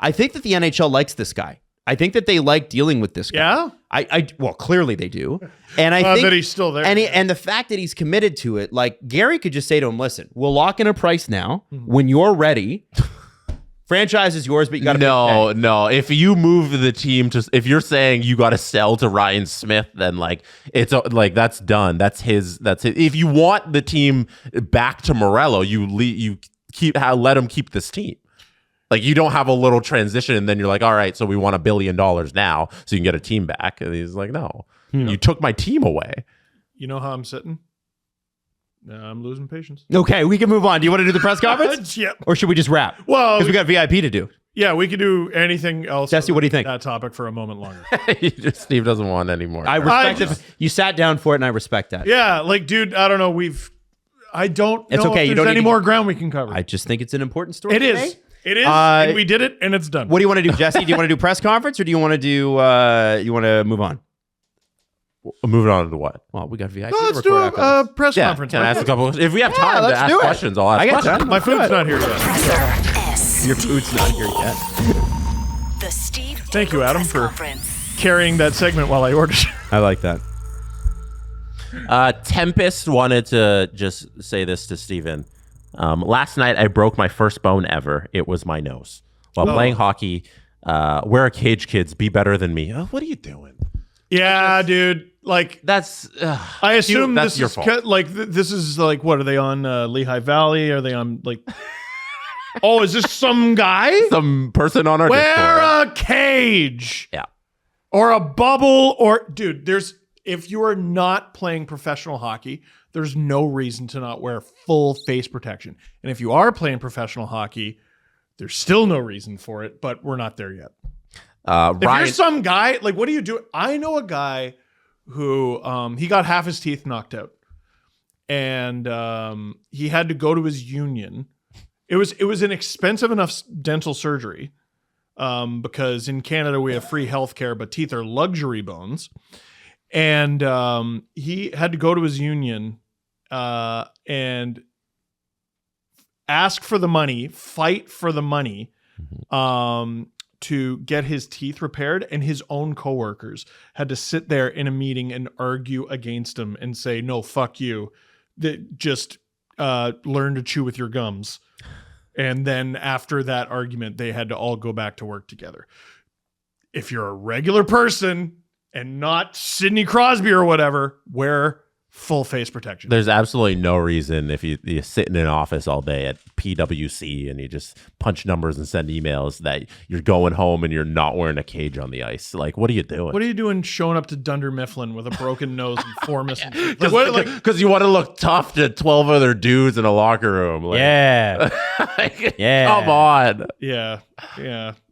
I think that the NHL likes this guy. I think that they like dealing with this guy. Yeah. Well, clearly they do. And I think that he's still there. And the fact that he's committed to it, like Gary could just say to him, "Listen, we'll lock in a price now. When you're ready." Franchise is yours, but you got to No. If you move the team if you're saying you got to sell to Ryan Smith, then like it's like that's done. That's his. If you want the team back to Morello, you let him keep this team. Like you don't have a little transition, and then you're like, all right, so we want $1 billion now, so you can get a team back. And he's like, no, you took my team away. You know how I'm sitting? I'm losing patience. Okay, we can move on. Do you want to do the press conference? Yep. Or should we just wrap? Well, because we got VIP to do. Yeah, we could do anything else. Jesse, what do you think? That topic for a moment longer. Steve doesn't want any more. I respect it. You sat down for it, and I respect that. Yeah, like, dude, I don't know. I don't know okay. if there's any more ground we can cover. I just think it's an important story. It is. It is. And we did it, and it's done. What do you want to do, Jesse? Do you want to do press conference, or do you want to do? You want to move on? Moving on to what? Well, we got VIP. No, to let's do record after a this. press Yeah, conference. can I ask a couple? If we have time to let's ask do it. questions, I'll ask I got questions. time. My food's not here yet. Your food's not here yet. The Steve Thank you, Dangle Adam, Press for Conference. carrying that segment while I ordered. I like that. Tempest wanted to just say this to Steven. Last night, I broke my first bone ever. It was my nose. While playing hockey, wear a cage, kids. Be better than me. What are you doing? Yeah, dude. Like, That's I assume that's this your is fault. this is like, what are they on Lehigh Valley? Are they on like? Oh, is this some guy? Some person on our Wear Discord. a cage Yeah. or a bubble or dude. If you are not playing professional hockey, there's no reason to not wear full face protection. And if you are playing professional hockey, there's still no reason for it. But we're not there yet. If Ryan, you're some guy, like, what do you do? I know a guy who he got half his teeth knocked out, and he had to go to his union. It was an expensive enough dental surgery because in Canada we have free healthcare, but teeth are luxury bones. And he had to go to his union and ask for the money, fight for the money. To get his teeth repaired, and his own coworkers had to sit there in a meeting and argue against him and say, no, fuck you. Just learn to chew with your gums. And then after that argument, they had to all go back to work together. If you're a regular person and not Sidney Crosby or whatever, wear full face protection. there's absolutely no reason if you sit in an office all day at PwC and you just punch numbers and send emails that you're going home and you're not wearing a cage on the ice. Like, what are you doing? What are you doing showing up to Dunder Mifflin with a broken nose and 4 missing teeth? Because you want to look tough to 12 other dudes in a locker room. Like, Yeah. Yeah. Come on. Yeah.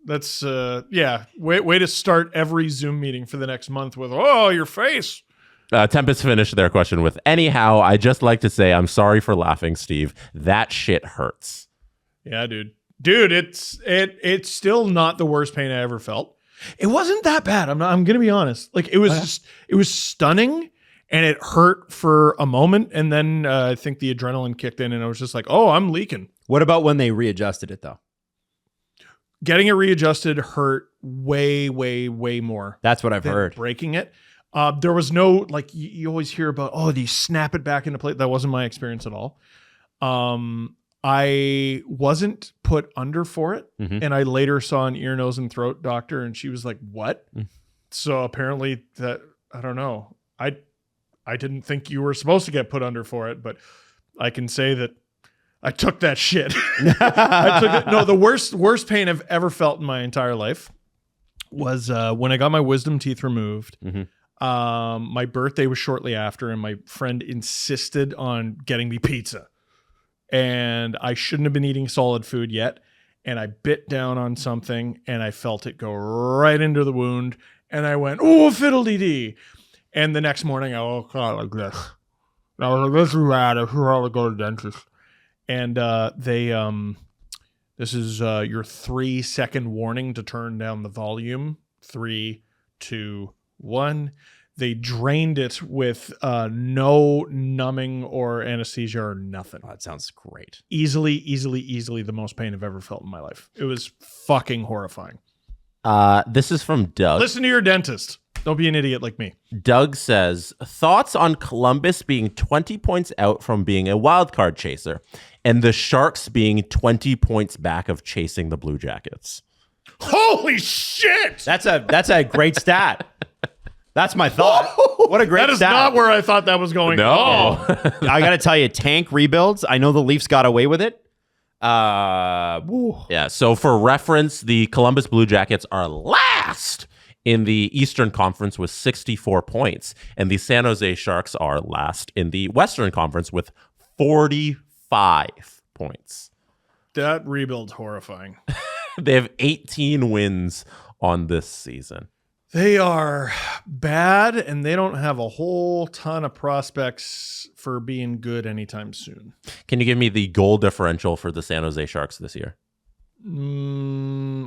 That's way to start every Zoom meeting for the next month with, oh, your face. Tempest finished their question with, anyhow, I just like to say I'm sorry for laughing, Steve. That shit hurts. Yeah, dude, it's still not the worst pain I ever felt. It wasn't that bad. I'm gonna be honest. Like, it was it was stunning, and it hurt for a moment, and then I think the adrenaline kicked in, and I was just like, oh, I'm leaking. What about when they readjusted it though? Getting it readjusted hurt way more. That's what I've than heard. breaking it. There was no, like, you always hear about, do you snap it back into place? That wasn't my experience at all. I wasn't put under for it. Mhm. And I later saw an ear, nose, and throat doctor, and she was like, what? So apparently that, I don't know. I didn't think you were supposed to get put under for it, but I can say that I took that shit. I took it. No, the worst pain I've ever felt in my entire life was when I got my wisdom teeth removed. Mhm. My birthday was shortly after, and my friend insisted on getting me pizza. And I shouldn't have been eating solid food yet. And I bit down on something, and I felt it go right into the wound. And I went, oh, fiddle-dee-dee. And the next morning, I woke up like this. And I was like, this is rad. I should probably go to the dentist. And this is your 3-second warning to turn down the volume. 3, 2, 1. They drained it with no numbing or anesthesia or nothing. Oh, that sounds great. Easily the most pain I've ever felt in my life. It was fucking horrifying. This is from Doug. Listen to your dentist. Don't be an idiot like me. Doug says, thoughts on Columbus being 20 points out from being a wild card chaser and the Sharks being 20 points back of chasing the Blue Jackets. Holy shit! That's a great stat. That's my thought. What a great That is stat. not where I thought that was going. No. I got to tell you, tank rebuilds. I know the Leafs got away with it. Yeah, so for reference, the Columbus Blue Jackets are last in the Eastern Conference with 64 points, and the San Jose Sharks are last in the Western Conference with 45 points. That rebuild's horrifying. They have 18 wins on this season. They are bad, and they don't have a whole ton of prospects for being good anytime soon. Can you give me the goal differential for the San Jose Sharks this year? I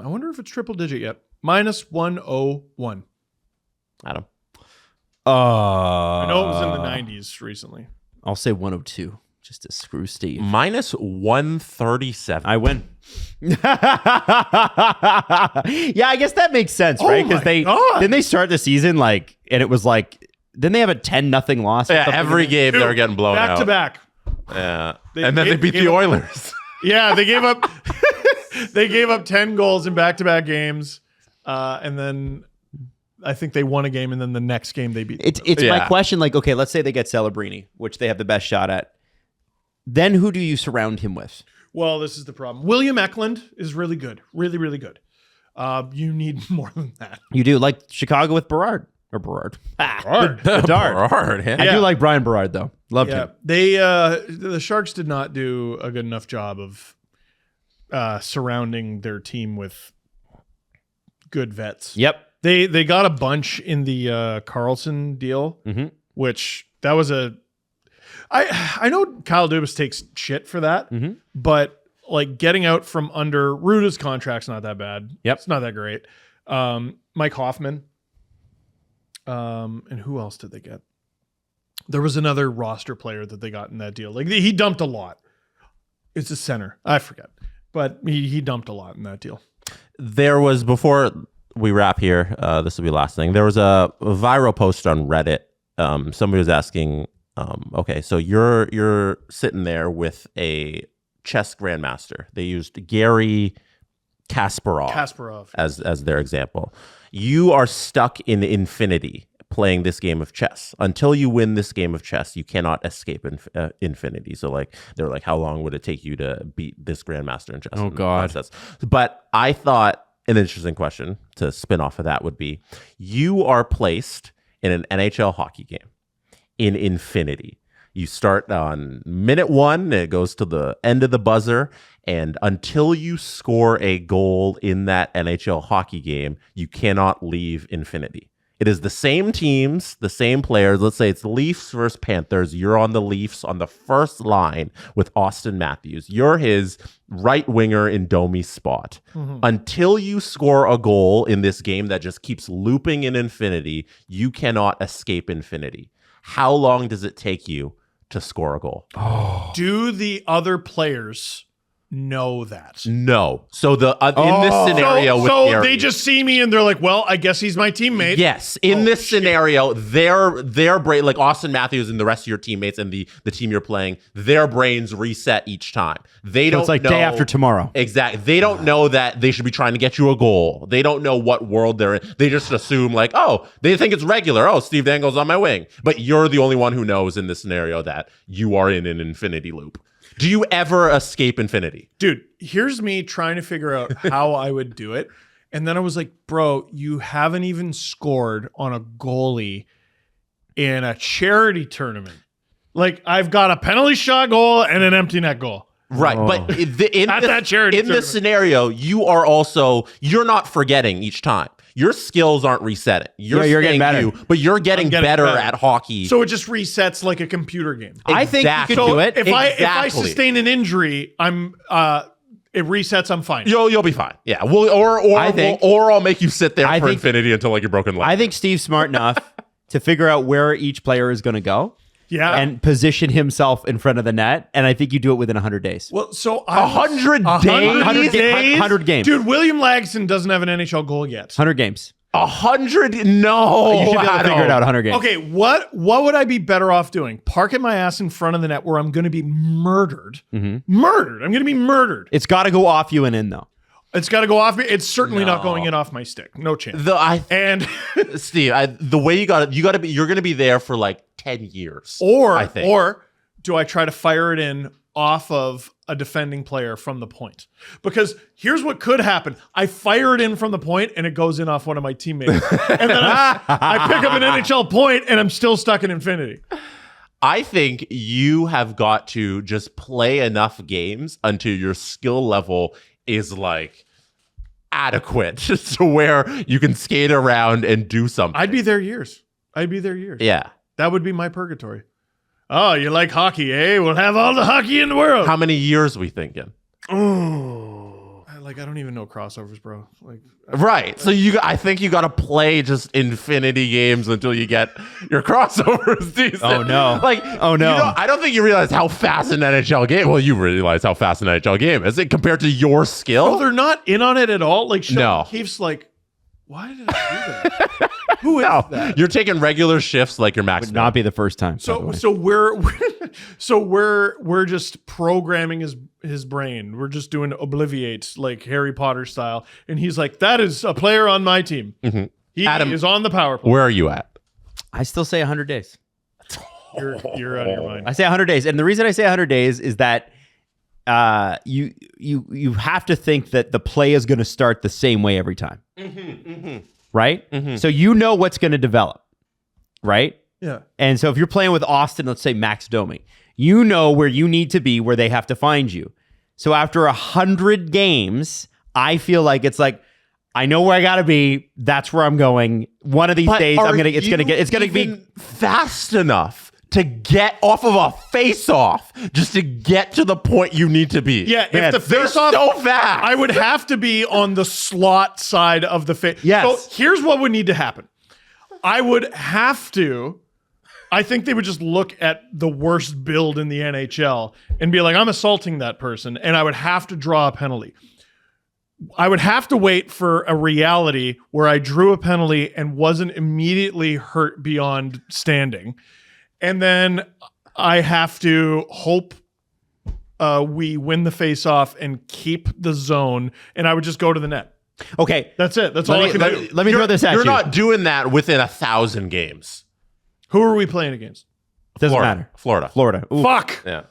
wonder if it's triple digit yet. -101. Adam. I know it was in the 90s recently. I'll say 102 just to screw Steve. Minus 137. I win. Yeah, I guess that makes sense, right? Because didn't they start the season like, and it was like, didn't they have a 10-0 loss? Yeah, every game they were getting blown out. Back to back. Yeah. And then they beat the Oilers. Yeah, they gave up they gave up 10 goals in back-to-back games. And then I think they won a game, and then the next game they beat. It's my question, like, okay, let's say they get Celebrini, which they have the best shot at. Then who do you surround him with? Well, this is the problem. William Eklund is really good. Really, really good. You need more than that. You do, like Chicago with Berard. Or Berard. Berard. Berard, yeah. I do like Brian Berard, though. Loved him. They the Sharks did not do a good enough job of surrounding their team with good vets. Yep. They got a bunch in the Carlson deal, which that was I know Kyle Dubas takes shit for that, but like getting out from under Ruda's contract's not that bad. Yep. It's not that great. Mike Hoffman. And who else did they get? There was another roster player that they got in that deal. Like he dumped a lot. It's a center. I forget. But he dumped a lot in that deal. There was, before we wrap here, this will be the last thing. There was a viral post on Reddit. Somebody was asking, okay, so you're sitting there with a chess grandmaster. They used Gary Kasparov as their example. You are stuck in infinity playing this game of chess. Until you win this game of chess, you cannot escape infinity. So like they're like, how long would it take you to beat this grandmaster in chess? Oh God. But I thought an interesting question to spin off of that would be, you are placed in an NHL hockey game in infinity. You start on minute 1, and it goes to the end of the buzzer. And until you score a goal in that NHL hockey game, you cannot leave infinity. It is the same teams, the same players. Let's say it's Leafs versus Panthers. You're on the Leafs on the first line with Auston Matthews. You're his right winger in Domi's spot. Until you score a goal in this game that just keeps looping in infinity, you cannot escape infinity. How long does it take you to score a goal? Do the other players know that? No. So in this scenario with Gary, they just see me and they're like, well, I guess he's my teammate. Yes. In this scenario, their brain, like Auston Matthews and the rest of your teammates and the team you're playing, their brains reset each time. They don't know. It's like day after tomorrow. Exactly. They don't know that they should be trying to get you a goal. They don't know what world they're in. They just assume like, oh, they think it's regular. Oh, Steve Dangle's on my wing. But you're the only one who knows in this scenario that you are in an infinity loop. Do you ever escape infinity? Dude, here's me trying to figure out how I would do it. And then I was like, bro, you haven't even scored on a goalie in a charity tournament. Like, I've got a penalty shot goal and an empty net goal. Right. But in this scenario, you're not forgetting each time. Your skills aren't resetting. You're getting better. But you're getting better at hockey. So it just resets like a computer game. I think you can do it. If I sustain an injury, it resets, I'm fine. You'll be fine. Yeah. Or I'll make you sit there for infinity until like you're broken leg. I think Steve's smart enough to figure out where each player is going to go. Yeah. And position himself in front of the net. And I think you do it within 100 days. Well, so 100 days? 100 games. Dude, William Lagston doesn't have an NHL goal yet. 100 games. 100? No. You should be able to figure it out 100 games. Okay, what would I be better off doing? Parking my ass in front of the net where I'm going to be murdered. Murdered. I'm going to be murdered. It's got to go off you and in, though. It's got to go off me. It's certainly not going in off my stick. No chance. Steve, the way you're going to be there for like 10 years. Or do I try to fire it in off of a defending player from the point? Because here's what could happen. I fire it in from the point and it goes in off one of my teammates. And then I pick up an NHL point and I'm still stuck in infinity. I think you have got to just play enough games until your skill level is like adequate to where you can skate around and do something. I'd be there years. Yeah. That would be my purgatory. Oh, you like hockey, eh? We'll have all the hockey in the world. How many years are we thinking? Oh, like Like, I don't even know crossovers, bro. Like, Right. So I think you got to play just infinity games until you get your crossovers decent. Oh, no. Like, oh, no. I don't think you realize how fast an NHL game. Well, you realize how fast an NHL game is compared to your skill. oh, they're not in on it at all. Like, No. Keefe's like, why did I do that? Who is that? You're taking regular shifts like your max. Would not be the first time. So we're just programming his brain. We're just doing obliviate like Harry Potter style, and he's like, "That is a player on my team. Mm-hmm. He Adam, is on the power play." Where are you at? I still say 100 days. You're out of your mind. I say 100 days, and the reason I say 100 days is that you have to think that the play is going to start the same way every time, right? Mm-hmm. So you know what's going to develop, right? Yeah. And so if you're playing with Auston, let's say Max Domi, you know where you need to be, where they have to find you. So after 100 games, I feel like it's like, I know where I got to be. That's where I'm going. One of these days, it's going to be fast enough to get off of a face-off just to get to the point you need to be. Yeah, Man, if the face-off, so fast. I would have to be on the slot side of the face. Yes. So here's what would need to happen. I would have to. I think they would just look at the worst build in the NHL and be like, I'm assaulting that person, and I would have to draw a penalty. I would have to wait for a reality where I drew a penalty and wasn't immediately hurt beyond standing. And then I have to hope we win the face-off and keep the zone, and I would just go to the net. okay. That's it. That's all I can do. Let me throw this at you. You're not doing that within 1,000 games. Who are we playing against? Doesn't matter. Florida. Ooh. Fuck. Yeah.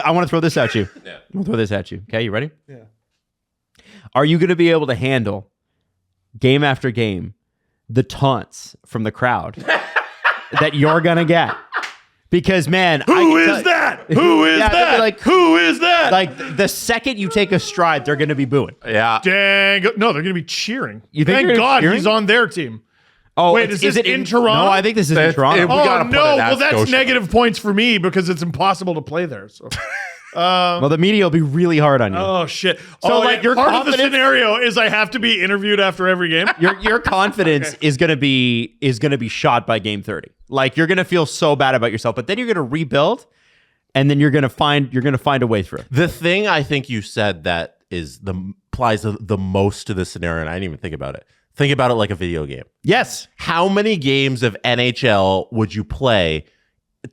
I want to throw this at you. Yeah. I'm gonna throw this at you. Okay, you ready? Yeah. Are you going to be able to handle game after game the taunts from the crowd that you're going to get? Because, man, Who is that? Who is Yeah, they'll be that? like- Who is that? Like the second you take a stride, they're going to be booing. Yeah. Dang. No, they're going to be cheering. You think Thank they're God cheering? he's on their team. Oh, Wait, is this in Toronto? No, I think this is in It's- Toronto. it- We Oh, gotta put no. it at Well, that's Scotia. negative points for me because it's impossible to play there. So. Well, the media will be really hard on you. Oh, shit. So, like, your part of the confidence- scenario is I have to be interviewed after every game. Your confidence is gonna be shot by game 30. Like you're gonna feel so bad about yourself, but then you're gonna rebuild, and then you're gonna find a way through. The thing I think you said that applies the most to this scenario, and I didn't even think about it. Think about it like a video game. Yes. How many games of NHL would you play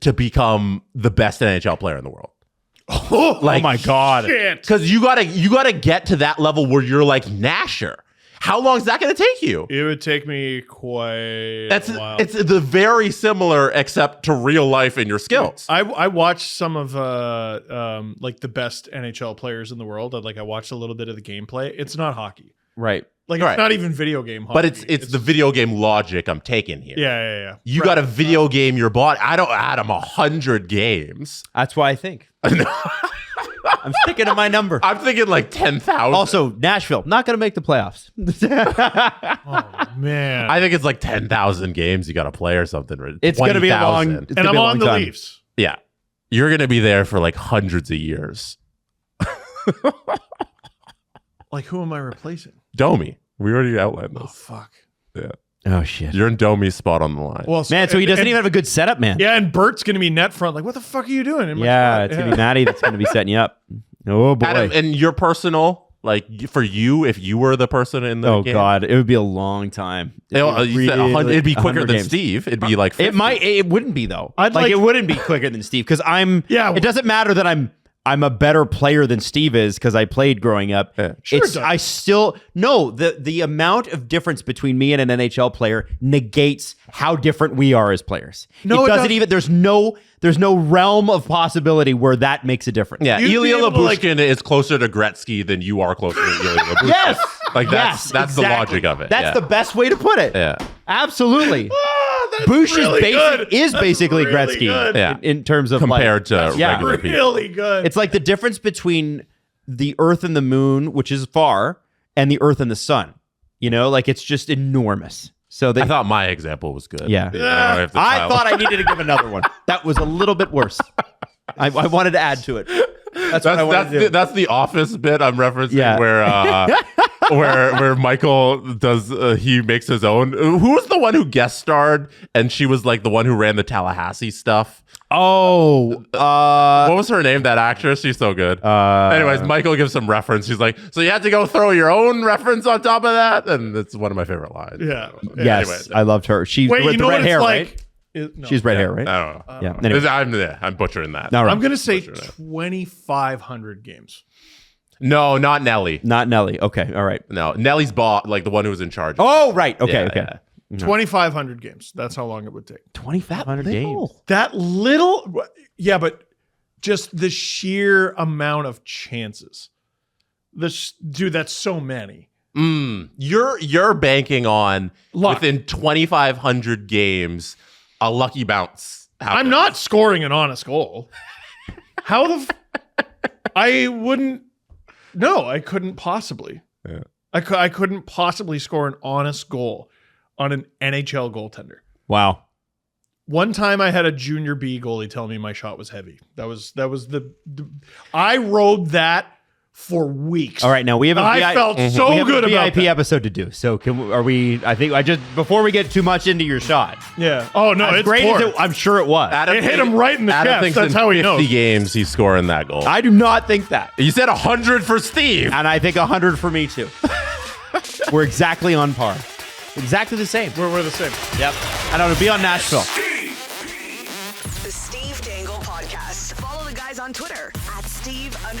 to become the best NHL player in the world? Oh, my God. Shit. Because you gotta get to that level where you're like Nasher. How long is that going to take you? It would take me quite a while. It's the very similar except to real life in your skills. I watched some of like the best NHL players in the world. I watched a little bit of the gameplay. It's not hockey. Right. Like Right. it's not even video game hockey. But it's the video game logic I'm taking here. Yeah. You got to video game your body. I don't add them 100 games. That's why I think. I'm sticking to my number. I'm thinking like 10,000. Also, Nashville not going to make the playoffs. Oh man. I think it's like 10,000 games you got to play or something. It's going to be a long. 20,000. It's and gonna I'm be a on long the time. Leafs. Yeah. You're going to be there for like hundreds of years. Like who am I replacing? Domi. We already outlined Oh this. fuck. Yeah. Oh shit, You're in Domi's spot on the line. Well, man. So he doesn't even have a good setup, man. Yeah, and Bert's gonna be net front. Like, what the fuck are you doing? In my Yeah, spot? it's gonna be Maddie that's gonna be setting you up. Oh boy. Adam, and your personal, like for you, if you were the person in the Oh game, god, it would be a long time. You said 100 it'd be quicker 100 than games. Steve. It'd be like 50. It might. It wouldn't be though. I'd like- it wouldn't be quicker than Steve because I'm. Yeah. It doesn't matter that I'm a better player than Steve is because I played growing up. Yeah. Sure it It's does. I still no the amount of difference between me and an NHL player negates how different we are as players. No, it it doesn't doesn't. even. There's no realm of possibility where that makes a difference. Yeah, You'd be Ilya able to, like- Labushkin is closer to Gretzky than you are closer to Ilya Labushkin. Yes. Like that's the exactly. logic of it. That's yeah. the best way to put it. Yeah. Absolutely. That's Bush really good. is That's basically really Gretzky good. Yeah. in terms of Compared to yeah. regular people. Really good. It's like the difference between the Earth and the Moon, which is far, and the Earth and the Sun. You know, like it's just enormous. So I thought my example was good. Yeah. You know, if the I child- thought I needed to give another one. That was a little bit worse. I wanted to add to it. That's what I want to do. That's the Office bit I'm referencing Yeah. where Michael does he makes his own. Who was the one who guest starred and she was like the one who ran the Tallahassee stuff? Oh, What was her name? That actress? She's so good. Anyways, Michael gives some reference. He's like, so you had to go throw your own reference on top of that, and it's one of my favorite lines. Yeah. yes, Anyways, I loved her. She Wait, with you the know red what it's hair, like? right? No. She's red hair, right? I don't know. Yeah. Anyway. I'm butchering that. All right. I'm gonna say 2,500 games. No, not Nelly. Not Nelly. Okay. All right. No, Nelly's bought like the one who was in charge. Oh, right. Okay. Yeah, okay. yeah. 2,500 games. That's how long it would take. 2,500 games. That little, yeah, but just the sheer amount of chances. Dude, that's so many. You're banking on Luck. within 2,500 games a lucky bounce. happens. I'm not scoring an honest goal. How the? I wouldn't. No, I couldn't possibly. Yeah. I couldn't possibly score an honest goal on an NHL goaltender. Wow. One time I had a junior B goalie tell me my shot was heavy. That was the I rode that for weeks. All right. Now we have a I felt so we have good a about VIP that. episode to do. So I think before we get too much into your shot. Yeah. Oh no, As it's great poor. as I'm sure it was. Adam It hit him right in the Adam chest. thinks That's in how he 50 knows. games he's scoring that goal. I do not think that. You said 100 for Steve. And I think 100 for me too. We're exactly on par. Exactly the same. We're the same. Yep. I don't know. Be on Nashville.